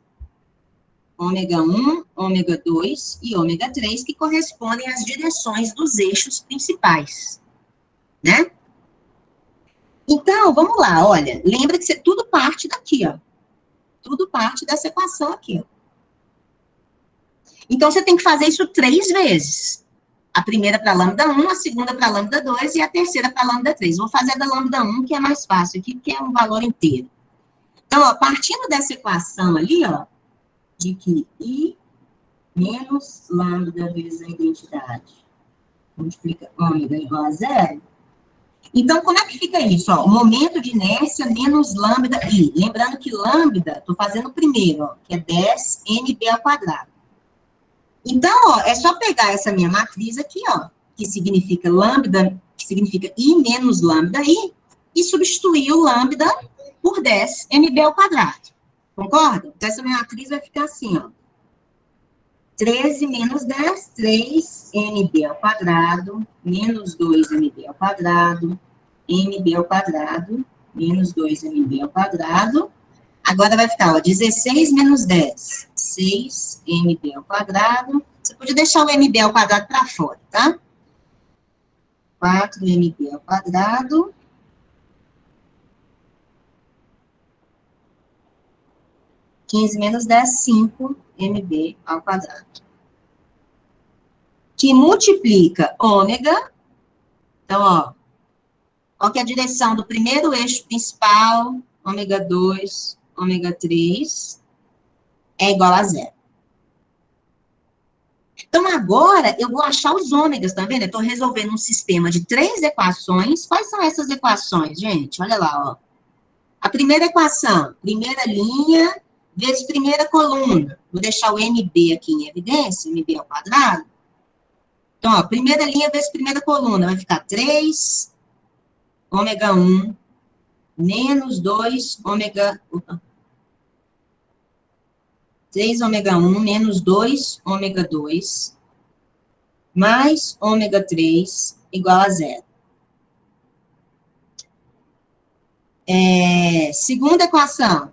ômega 1, ômega 2 e ômega 3, que correspondem às direções dos eixos principais, né? Então, vamos lá, olha, lembra que tudo parte daqui, ó. Tudo parte dessa equação aqui, ó. Então, você tem que fazer isso 3 vezes. A primeira para lambda 1, a segunda para lambda 2 e a terceira para lambda 3. Vou fazer a da lambda 1, que é mais fácil aqui, porque é um valor inteiro. Então, ó, partindo dessa equação ali, ó, de que I menos lambda vezes a identidade multiplica ômega igual a zero. Então, como é que fica isso? Ó, o momento de inércia menos lambda I. Lembrando que lambda, estou fazendo o primeiro, ó, que é 10mb ao quadrado. Então, ó, é só pegar essa minha matriz aqui, ó, que significa lambda, que significa I menos lambda I, e substituir o lambda por 10mb ao quadrado. Concorda? Então, essa minha matriz vai ficar assim, ó. 13 menos 10, 3mb ao quadrado, menos 2mb ao quadrado, mb ao quadrado, menos 2mb ao quadrado. Agora vai ficar, ó, 16 menos 10, 6mb ao quadrado. Você pode deixar o mb ao quadrado para fora, tá? 4mb ao quadrado. 15 menos 10, 5mb ao quadrado. Que multiplica ômega. Então, ó, qual que é a direção do primeiro eixo principal? Ômega 2, ômega 3, é igual a zero. Então, agora, eu vou achar os ômegas, tá vendo? Eu estou resolvendo um sistema de 3 equações. Quais são essas equações, gente? Olha lá, ó. A primeira equação, primeira linha vezes primeira coluna. Vou deixar o MB aqui em evidência, MB ao quadrado. Então, ó, primeira linha vezes primeira coluna, vai ficar 3, ômega 1, menos 2, ômega... 3 ômega 1, menos 2, ômega 2, mais ômega 3, igual a zero. Segunda equação.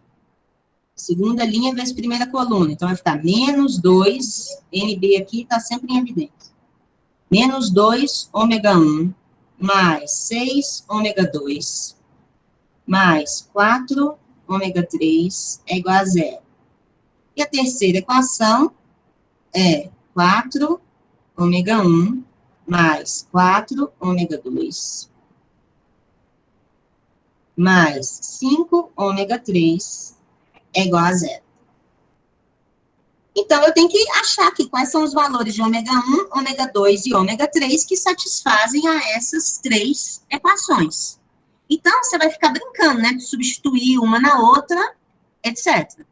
Segunda linha vezes primeira coluna. Então, vai ficar menos 2, NB aqui está sempre em evidência. Menos 2, ômega 1, mais 6, ômega 2, mais 4, ômega 3, é igual a zero. E a terceira equação é 4, ômega 1, mais 4, ômega 2, mais 5, ômega 3, é igual a zero. Então, eu tenho que achar aqui quais são os valores de ômega 1, ômega 2 e ômega 3 que satisfazem a essas 3 equações. Então, você vai ficar brincando, né, de substituir uma na outra etc.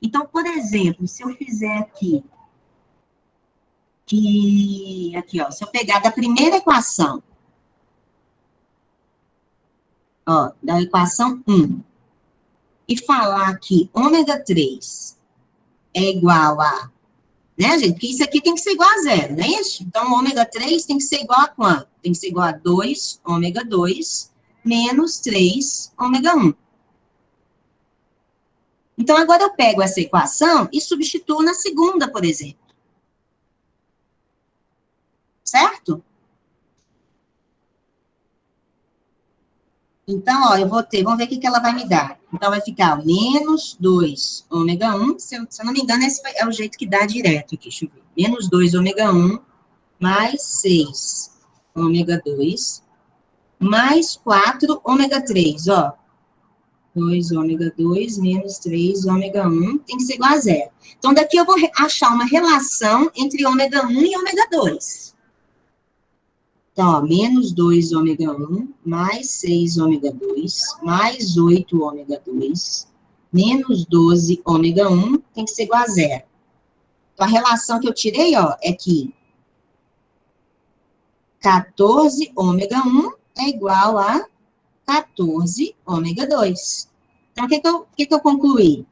Então, por exemplo, se eu fizer aqui, ó, se eu pegar da primeira equação, ó, da equação 1, e falar que ômega 3 é igual a, né, gente? Porque isso aqui tem que ser igual a 0, não é isso? Então, ômega 3 tem que ser igual a quanto? Tem que ser igual a 2, ômega 2, menos 3, ômega 1. Então, agora eu pego essa equação e substituo na segunda, por exemplo. Certo? Então, ó, eu vou ter, vamos ver o que ela vai me dar. Então, vai ficar menos 2 ômega 1, se eu não me engano, esse é o jeito que dá direto aqui, deixa eu ver. Menos 2 ômega 1, mais 6 ômega 2, mais 4 ômega 3, ó. 2 ômega 2 menos 3 ômega 1 tem que ser igual a 0. Então, daqui eu vou achar uma relação entre ômega 1 e ômega 2. Então, ó, menos 2 ômega 1, mais 6 ômega 2, mais 8 ômega 2, menos 12 ômega 1 tem que ser igual a 0. Então, a relação que eu tirei, ó, é que 14 ômega 1 é igual a 14 ômega 2. Então, o que eu concluí?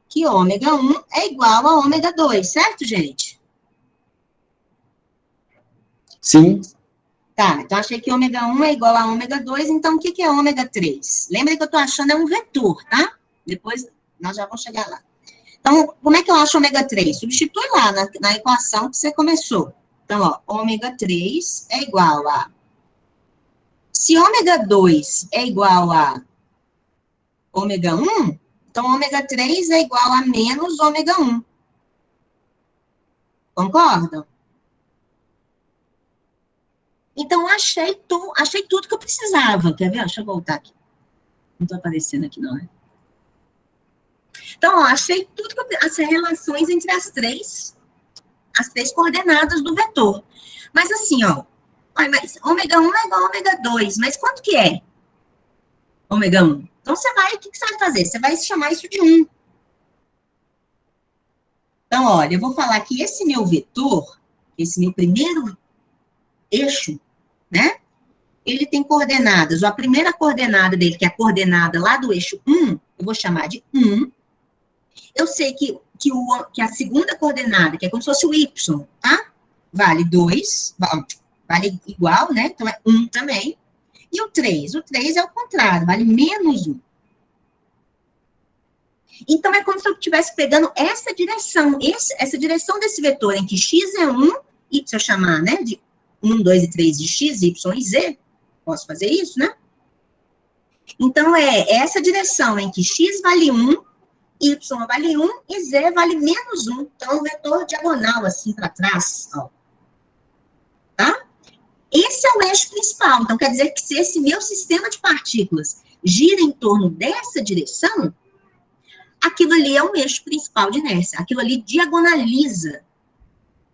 Que ômega 1 é igual a ômega 2, certo, gente? Sim. Tá, então achei que ômega 1 é igual a ômega 2, então o que é ômega 3? Lembra que eu tô achando é um vetor, tá? Depois nós já vamos chegar lá. Então, como é que eu acho ômega 3? Substitui lá na equação que você começou. Então, ó, ômega 3 é igual a... Se ômega 2 é igual a ômega 1, então ômega 3 é igual a menos ômega 1. Concordam? Então, achei tudo que eu precisava. Quer ver? Deixa eu voltar aqui. Não estou aparecendo aqui, não, né? Então, ó, achei tudo que as relações entre as três coordenadas do vetor. Mas assim, ó, mas ômega 1 é igual a ômega 2, mas quanto que é ômega 1? Então, o que você vai fazer? Você vai chamar isso de 1. Então, olha, eu vou falar que esse meu vetor, esse meu primeiro eixo, né? Ele tem coordenadas. A primeira coordenada dele, que é a coordenada lá do eixo 1, eu vou chamar de 1. Eu sei que a segunda coordenada, que é como se fosse o y, tá? Vale 2, vale igual, né? Então, é 1 também. E o 3? O 3 é o contrário, vale menos 1. Então, é como se eu estivesse pegando essa direção desse vetor, em que x é 1, e se eu chamar, né, de 1, 2 e 3 de x, y e z, posso fazer isso, né? Então, é essa direção em que x vale 1, y vale 1 e z vale menos 1. Então, o vetor diagonal, assim, para trás, ó. Tá? Esse é o eixo principal. Então, quer dizer que se esse meu sistema de partículas gira em torno dessa direção, aquilo ali é um eixo principal de inércia. Aquilo ali diagonaliza.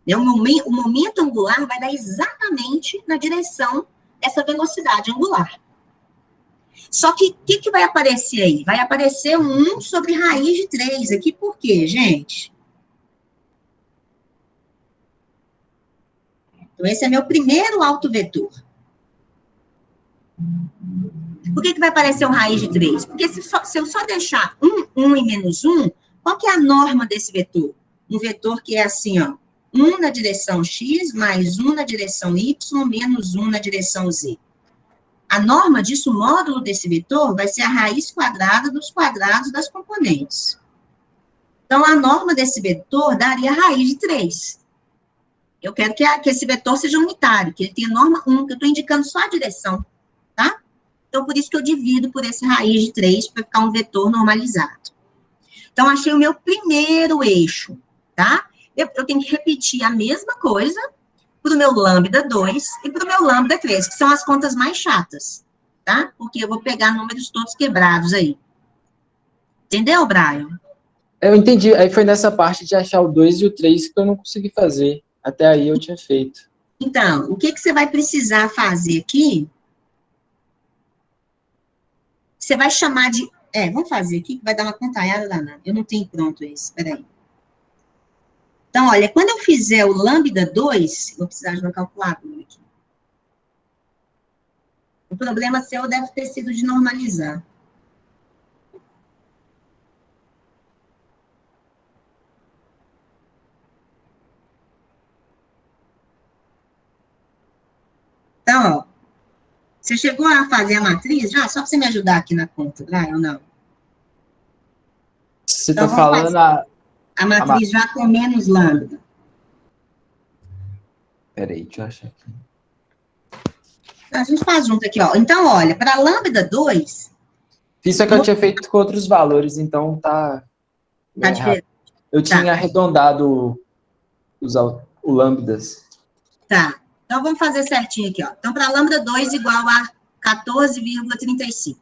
Né? O momento angular vai dar exatamente na direção dessa velocidade angular. Só que o que vai aparecer aí? Vai aparecer 1 sobre raiz de 3 aqui. Por quê, gente? Então, esse é meu primeiro autovetor. Por que vai aparecer um raiz de 3? Porque se eu só deixar 1 e menos 1, qual que é a norma desse vetor? Um vetor que é assim, ó. 1 na direção x, mais 1 na direção y, menos 1 na direção z. A norma disso, o módulo desse vetor, vai ser a raiz quadrada dos quadrados das componentes. Então, a norma desse vetor daria raiz de 3. Eu quero que esse vetor seja unitário, que ele tenha norma 1, que eu estou indicando só a direção, tá? Então, por isso que eu divido por esse raiz de 3, para ficar um vetor normalizado. Então, achei o meu primeiro eixo, tá? Eu tenho que repetir a mesma coisa para o meu lambda 2 e para o meu lambda 3, que são as contas mais chatas, tá? Porque eu vou pegar números todos quebrados aí. Entendeu, Brian? Eu entendi. Aí foi nessa parte de achar o 2 e o 3 que eu não consegui fazer. Até aí eu tinha feito. Então, o que você vai precisar fazer aqui? Você vai chamar de... Vamos fazer aqui, que vai dar uma contalhada danada. Eu não tenho pronto esse, peraí. Então, olha, quando eu fizer o lambda 2, vou precisar de uma calculadora aqui. O problema seu deve ter sido de normalizar. Então, ó, você chegou a fazer a matriz já? Só para você me ajudar aqui na conta, vai ou não? Você Então, está vamos falando fazer a matriz já com menos lambda. Peraí, deixa eu achar aqui. A gente faz junto aqui, ó. Então, olha, para lambda 2... Isso é que eu tinha feito com outros valores, então tá Tá errado. diferente. Eu tinha arredondado o lambdas. Tá. Então, vamos fazer certinho aqui, ó. Então, para lambda 2 igual a 14,35.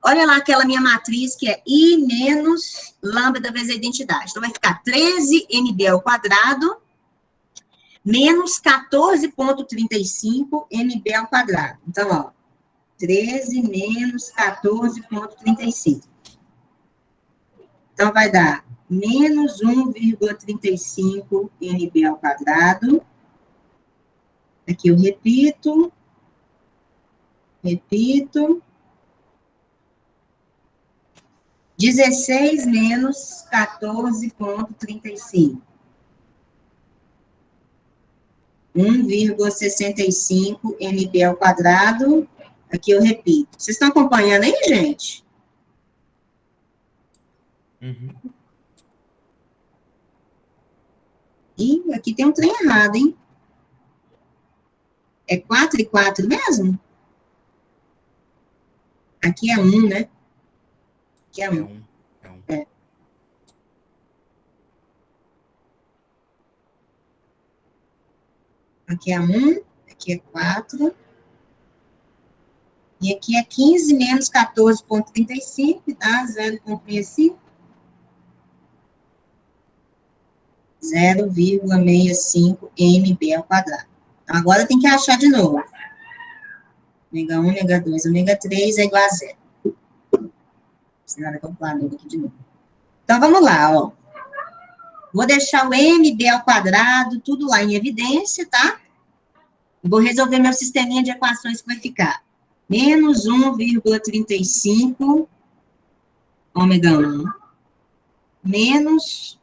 Olha lá aquela minha matriz que é I menos lambda vezes a identidade. Então, vai ficar 13mb ao quadrado menos 14,35 mb ao quadrado. Então, ó, 13 menos 14,35. Então, vai dar menos 1,35 mb ao quadrado. Aqui eu repito. 16 menos 14,35. 1,65 mb ao quadrado. Aqui eu repito. Vocês estão acompanhando aí, gente? Uhum. Ih, aqui tem um trem errado, hein? É 4 e 4 mesmo? Aqui é 1, né? Aqui é 1. É. Aqui é 1, aqui é 4. E aqui é 15 menos 14,35, dá 0,65. 0,65 mb ao quadrado. Então, agora tem que achar de novo. Ômega 1, ômega 2, ômega 3 é igual a 0. Senão eu vou calculadora aqui de novo. Então, vamos lá, ó. Vou deixar o mb ao quadrado, tudo lá em evidência, tá? Vou resolver meu sisteminha de equações que vai ficar. Menos 1,35 ômega 1, menos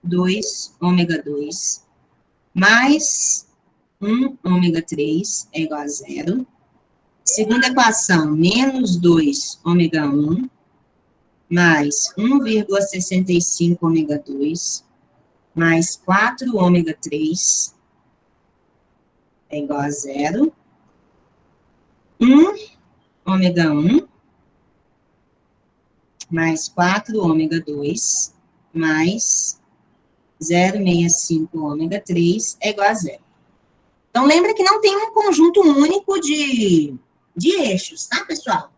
2 ômega 2, mais 1 ômega 3 é igual a 0. Segunda equação, menos 2 ômega 1, mais 1,65 ômega 2, mais 4 ômega 3 é igual a 0. 1 ômega 1, mais 4 ômega 2, mais 0,65 ômega 3 é igual a 0. Então, lembra que não tem um conjunto único de eixos, tá, pessoal?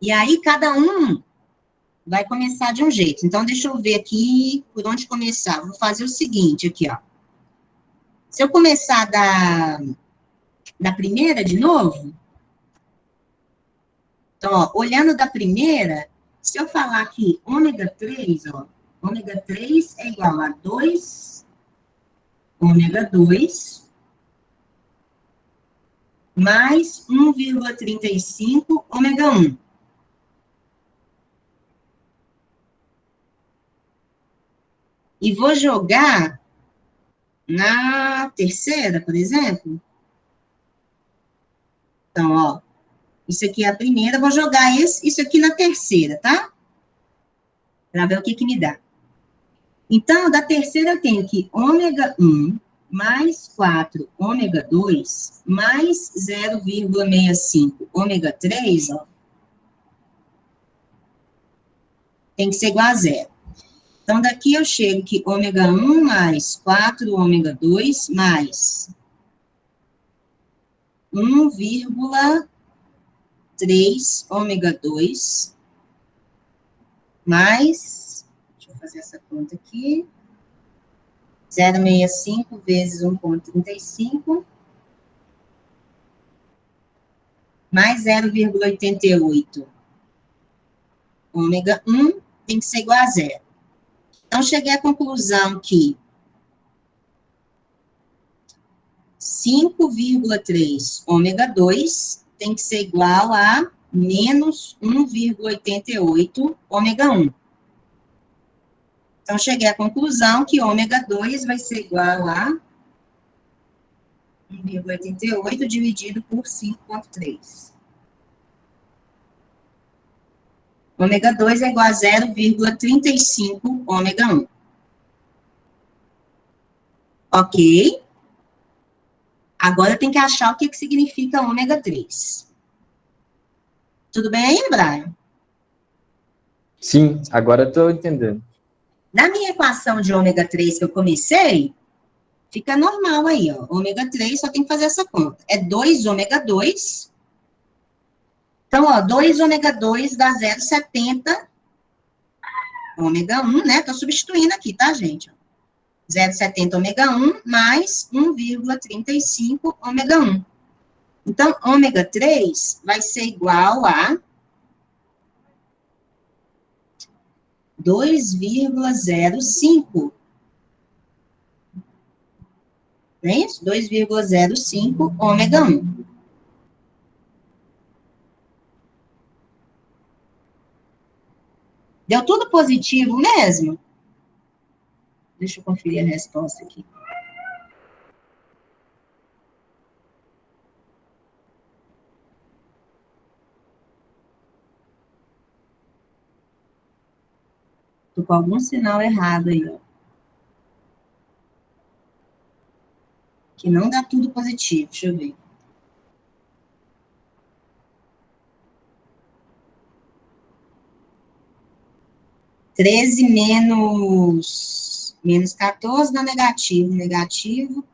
E aí, cada um vai começar de um jeito. Então, deixa eu ver aqui por onde começar. Vou fazer o seguinte aqui, ó. Se eu começar da primeira de novo, então, ó, olhando da primeira, se eu falar aqui ômega 3, ó, ômega 3 é igual a 2 ômega 2 mais 1,35 ômega 1. E vou jogar na terceira, por exemplo. Então, ó, isso aqui é a primeira, vou jogar isso aqui na terceira, tá? Para ver o que me dá. Então, da terceira eu tenho aqui ômega 1 mais 4 ômega 2 mais 0,65 ômega 3, ó. Tem que ser igual a 0. Então, daqui eu chego que ômega 1 mais 4 ômega 2 mais 1,3 ômega 2 mais, deixa eu fazer essa conta aqui, 0,65 vezes 1,35 mais 0,88 ômega 1 tem que ser igual a zero. Então, cheguei à conclusão que 5,3 ômega 2 tem que ser igual a menos 1,88 ômega 1. Então, cheguei à conclusão que ômega 2 vai ser igual a 1,88 dividido por 5,3. Ômega 2 é igual a 0,35 ômega 1. Ok? Agora tem que achar o que significa ômega 3. Tudo bem aí, Brian? Sim, agora eu tô entendendo. Na minha equação de ômega 3 que eu comecei, fica normal aí, ó. Ômega 3 só tem que fazer essa conta. É 2 ômega 2. Então, ó, 2 ômega 2 dá 0,70 ômega 1, né? Tô substituindo aqui, tá, gente? 0,70 ômega 1 mais 1,35 ômega 1. Então, ômega 3 vai ser igual a 2,05. Não é isso? 2,05 ômega 1. Deu tudo positivo mesmo? Deixa eu conferir a resposta aqui. Tô com algum sinal errado aí, ó. Que não dá tudo positivo, deixa eu ver. Treze menos 14 dá negativo. Negativo.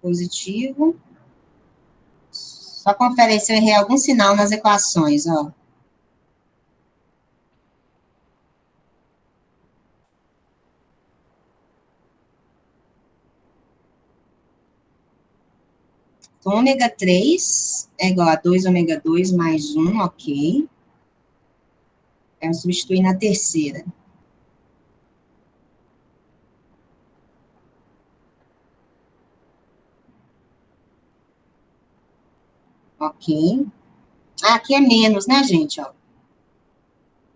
Positivo. Só confere se eu errei algum sinal nas equações, ó. Então, ômega 3 é igual a 2 ômega 2 mais 1, ok. Eu substituir na terceira. Ok. Ah, aqui é menos, né, gente, ó.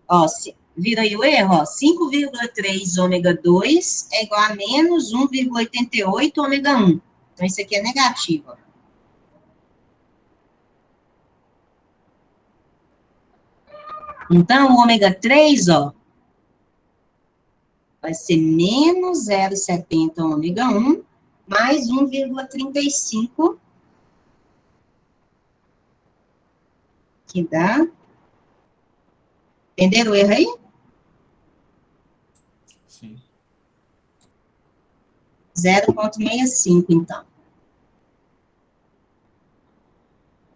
Ó, vira aí o erro, ó. 5,3 ômega 2 é igual a menos 1,88 ômega 1. Então, isso aqui é negativo, ó. Então, o ômega 3, ó, vai ser menos 0,70 ômega 1, mais 1,35, que dá... Entenderam o erro aí? Sim. 0,65, então.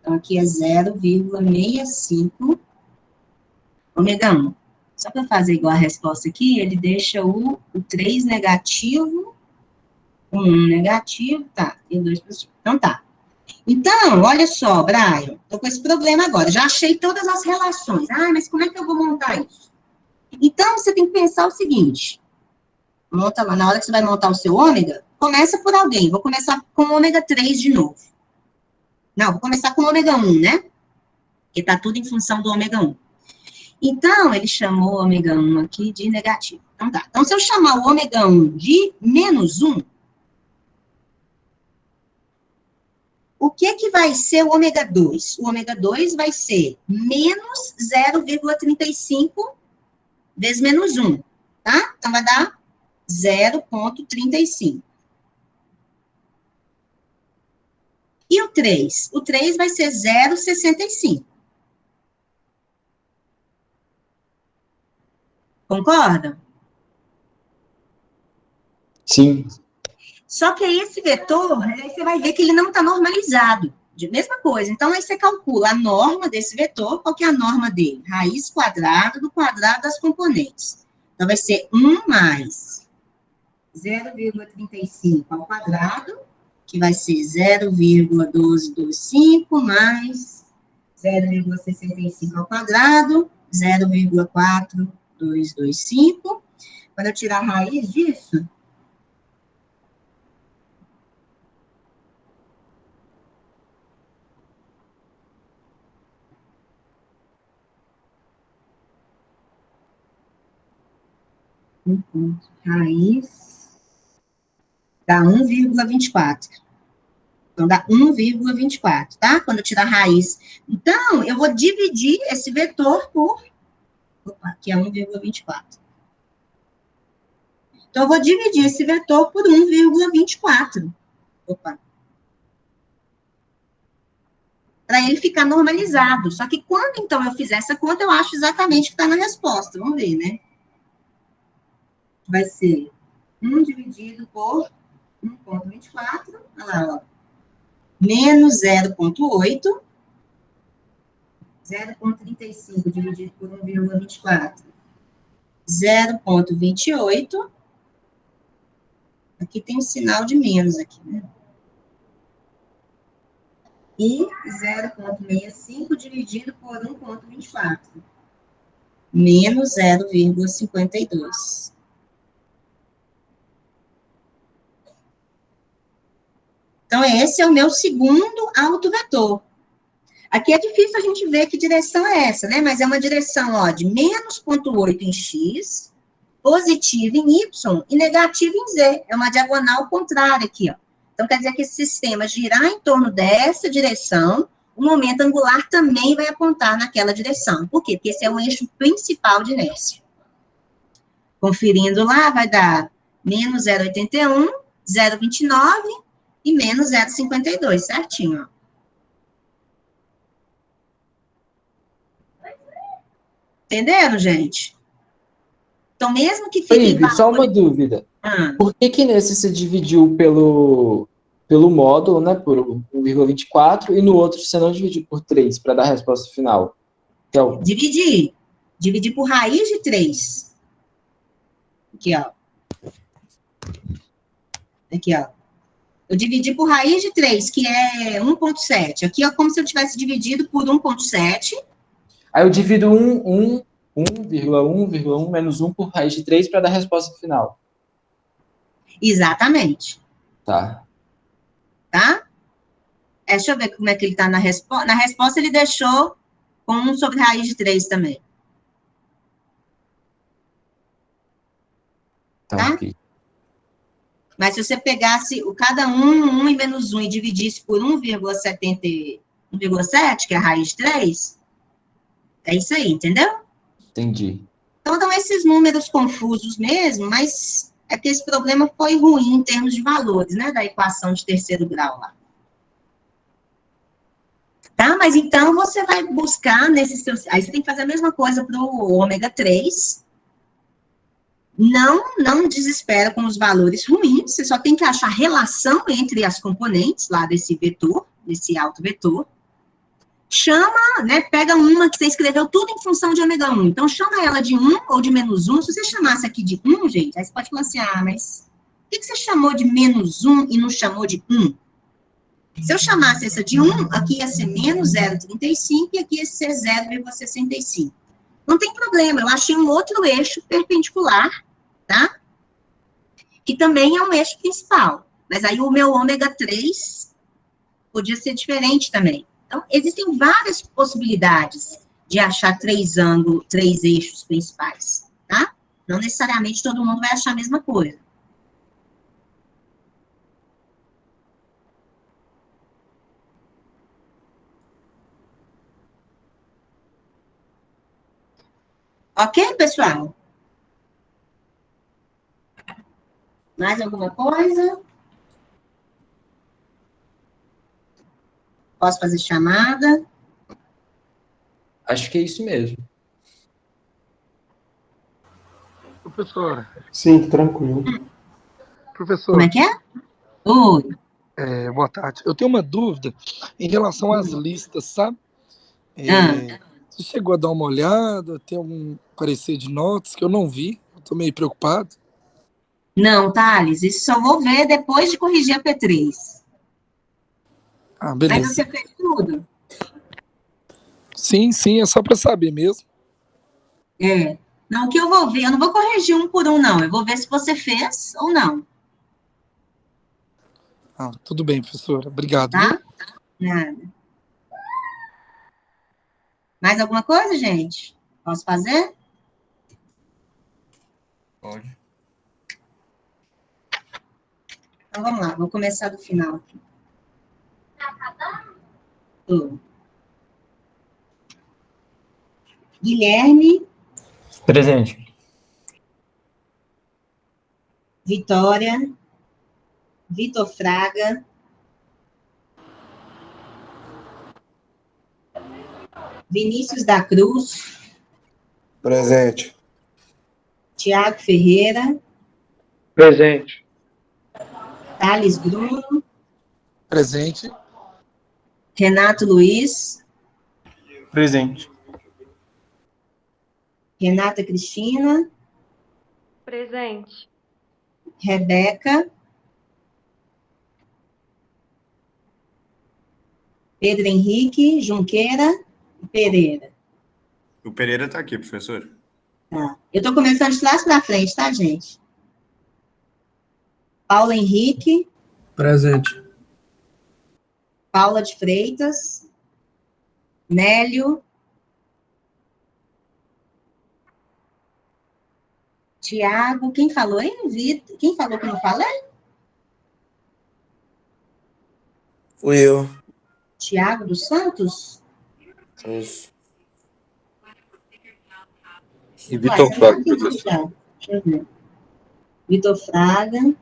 Então, aqui é 0,65 ômega 1. Só para fazer igual a resposta aqui, ele deixa o 3 negativo, o 1 negativo, tá, e o 2 positivo. Então, tá. Então, olha só, Brian, tô com esse problema agora, já achei todas as relações. Ah, mas como é que eu vou montar isso? Então, você tem que pensar o seguinte, monta lá, na hora que você vai montar o seu ômega, começa por alguém, vou começar com o ômega 3 de novo. Não, vou começar com o ômega 1, né? Porque tá tudo em função do ômega 1. Então, ele chamou o ômega 1 aqui de negativo. Então, tá. Então, se eu chamar o ômega 1 de menos 1, o que vai ser o ômega 2? O ômega 2 vai ser menos 0,35 vezes menos 1, tá? Então, vai dar 0,35. E o 3? O 3 vai ser 0,65. Concorda? Sim. Só que aí esse vetor, aí você vai ver que ele não está normalizado. De mesma coisa. Então, aí você calcula a norma desse vetor. Qual que é a norma dele? Raiz quadrada do quadrado das componentes. Então, vai ser 1 mais 0,35 ao quadrado que vai ser 0,1225 mais 0,65 ao quadrado, 0,4225. Quando eu tirar a raiz disso, raiz dá 1,24. Então, dá 1,24, tá? Quando eu tirar a raiz. Então, eu vou dividir esse vetor por... Opa, aqui é 1,24. Então, eu vou dividir esse vetor por 1,24. Opa. Para ele ficar normalizado. Só que quando, então, eu fizer essa conta, eu acho exatamente o que está na resposta. Vamos ver, né? Vai ser 1 dividido por 1,24. Olha lá, ó. Menos 0,8. 0,35 dividido por 1,24. 0,28. Aqui tem um sinal de menos aqui, né? E 0,65 dividido por 1,24. Menos 0,52. Então, esse é o meu segundo autovetor. Aqui é difícil a gente ver que direção é essa, né? Mas é uma direção, ó, de menos 0,8 em x, positivo em y e negativo em z. É uma diagonal contrária aqui, ó. Então, quer dizer que esse sistema girar em torno dessa direção, o momento angular também vai apontar naquela direção. Por quê? Porque esse é o eixo principal de inércia. Conferindo lá, vai dar menos 0,81, 0,29 e menos 0,52, certinho, ó. Entenderam, gente? Então, mesmo que fique... Ive, só uma dúvida. Por que nesse você dividiu pelo módulo, né, por 1,24, e no outro você não dividiu por 3, para dar a resposta final? Então, Dividi por raiz de 3. Aqui, ó. Aqui, ó. Eu dividi por raiz de 3, que é 1,7. Aqui é como se eu tivesse dividido por 1,7. Aí eu divido 1,1 menos 1 por raiz de 3 para dar a resposta final. Exatamente. Tá? Deixa eu ver como é que ele está na resposta. Na resposta, ele deixou com 1 sobre raiz de 3 também. Tá? Ok. Mas se você pegasse cada 1 e menos 1 e dividisse por 1,7, que é a raiz de 3, é isso aí, entendeu? Entendi. Então, dão esses números confusos mesmo, mas é que esse problema foi ruim em termos de valores, né, da equação de terceiro grau lá. Tá? Mas então, você vai buscar nesse seu... Aí você tem que fazer a mesma coisa para o ômega 3. Não desespera com os valores ruins, você só tem que achar relação entre as componentes lá desse vetor, desse autovetor. Chama, né, pega uma que você escreveu tudo em função de ômega 1. Então, chama ela de 1 ou de menos 1. Se você chamasse aqui de 1, gente, aí você pode falar assim, mas por que você chamou de menos 1 e não chamou de 1? Se eu chamasse essa de 1, aqui ia ser menos 0,35 e aqui ia ser 0,65. Não tem problema, eu achei um outro eixo perpendicular, tá? Que também é um eixo principal. Mas aí o meu ômega 3 podia ser diferente também. Então, existem várias possibilidades de achar 3 eixos principais, tá? Não necessariamente todo mundo vai achar a mesma coisa. Ok, pessoal? Mais alguma coisa? Posso fazer chamada? Acho que é isso mesmo. Professora. Sim, tranquilo. Professor. Como é que é? Oi. Boa tarde. Eu tenho uma dúvida em relação às listas, sabe? Você chegou a dar uma olhada, tem um parecer de notas que eu não vi, eu tô meio preocupado. Não, Thales, isso só vou ver depois de corrigir a P3. Ah, Mas beleza. você fez tudo? Sim, é só para saber mesmo. É. Não, o que eu vou ver, eu não vou corrigir um por um, não. Eu vou ver se você fez ou não, Ah, tudo bem, professora. Obrigado, viu? tá? Nada. Mais alguma coisa, gente? Posso fazer? Pode. Então, vamos lá. Vou começar do final aqui. Tô. Guilherme, Presente. Vitória, Vitor Fraga, Vinícius da Cruz, Presente. Tiago Ferreira, Presente. Thales Bruno, Presente. Renato Luiz, Presente. Renata Cristina, Presente. Rebeca, Pedro Henrique, Junqueira e Pereira. O Pereira está aqui, professor. Tá. Eu estou começando de trás para frente, tá, gente? Paulo Henrique, Presente. Paula de Freitas, Nélio, Tiago, quem falou, hein? Vitor, quem falou que não falei? Fui eu. Tiago dos Santos? Isso. E Vitor Fraga, professor. Deixa eu ver. Vitor Fraga.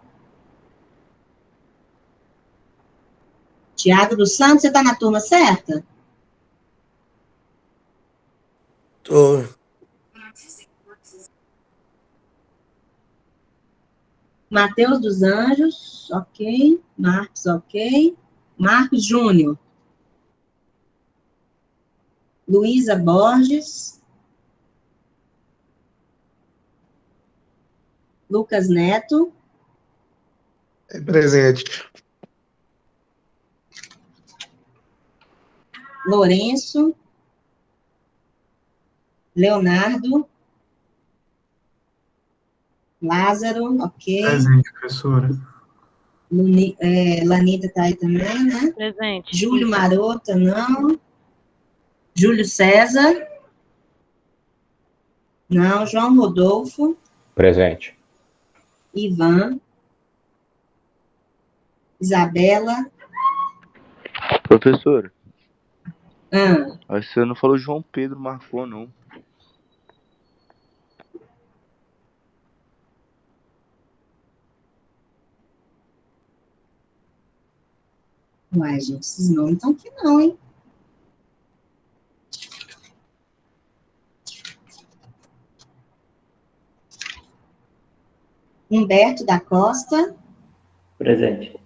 Tiago dos Santos, você está na turma certa? Tô. Matheus dos Anjos, ok. Marcos, ok. Marcos Júnior. Luísa Borges. Lucas Neto. Presente. Lourenço. Leonardo. Lázaro, ok. Presente, professora. Lanita está aí também, né? Presente. Júlio Marota, não. Júlio César. Não. João Rodolfo. Presente. Ivan. Isabela. Professor, Ah, acho que você não falou João Pedro marcou, não. uai, gente, esses nomes estão aqui não, hein? Humberto da Costa. Presente.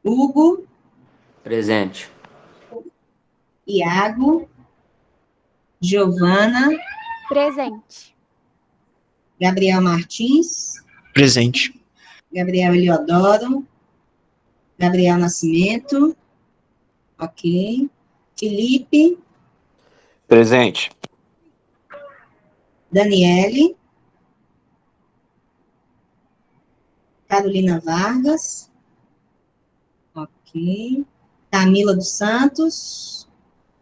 Hugo. Presente. Iago. Giovana. Presente. Gabriel Martins. Presente. Gabriel Eliodoro. Gabriel Nascimento. Ok. Felipe. Presente. Daniele. Carolina Vargas. Ok. Camila dos Santos.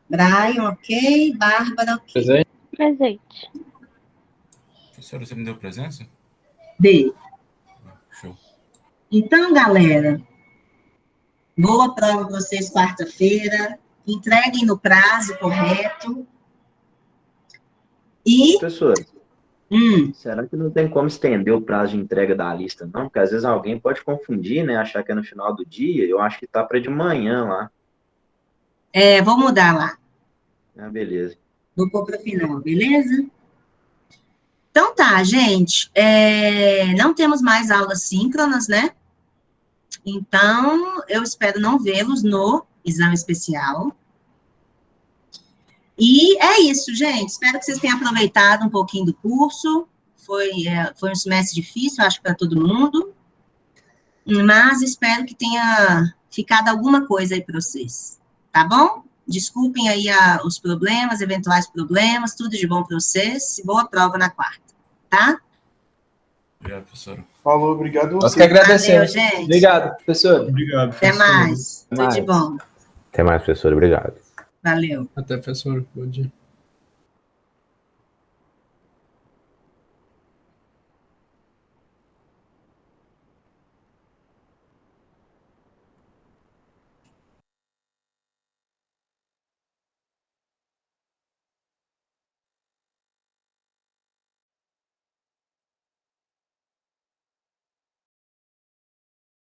Brian, ok. Bárbara, ok. Presente. Presente. Professor, você me deu presença? D. Show. Então, galera, boa prova para vocês quarta-feira. Entreguem no prazo correto. E... Professor, será que não tem como estender o prazo de entrega da lista, não? Porque às vezes alguém pode confundir, né? Achar que é no final do dia. Eu acho que tá para de manhã lá. vou mudar lá. Ah, beleza. Vou pôr para o final, beleza? Então tá, gente. Não temos mais aulas síncronas, né? Então, eu espero não vê-los no exame especial. E é isso, gente. Espero que vocês tenham aproveitado um pouquinho do curso. Foi um semestre difícil, acho que para todo mundo. Mas espero que tenha ficado alguma coisa aí para vocês, tá bom? Desculpem aí os problemas, eventuais problemas, tudo de bom para vocês, e boa prova na quarta, tá? Obrigado, professora. Falou, obrigado. Nós que agradecemos. Valeu, gente. Obrigado, professor. Obrigado, Até mais. Até Tudo de mais. bom. Até mais, professor. Obrigado. Valeu. Até, professor. Bom dia.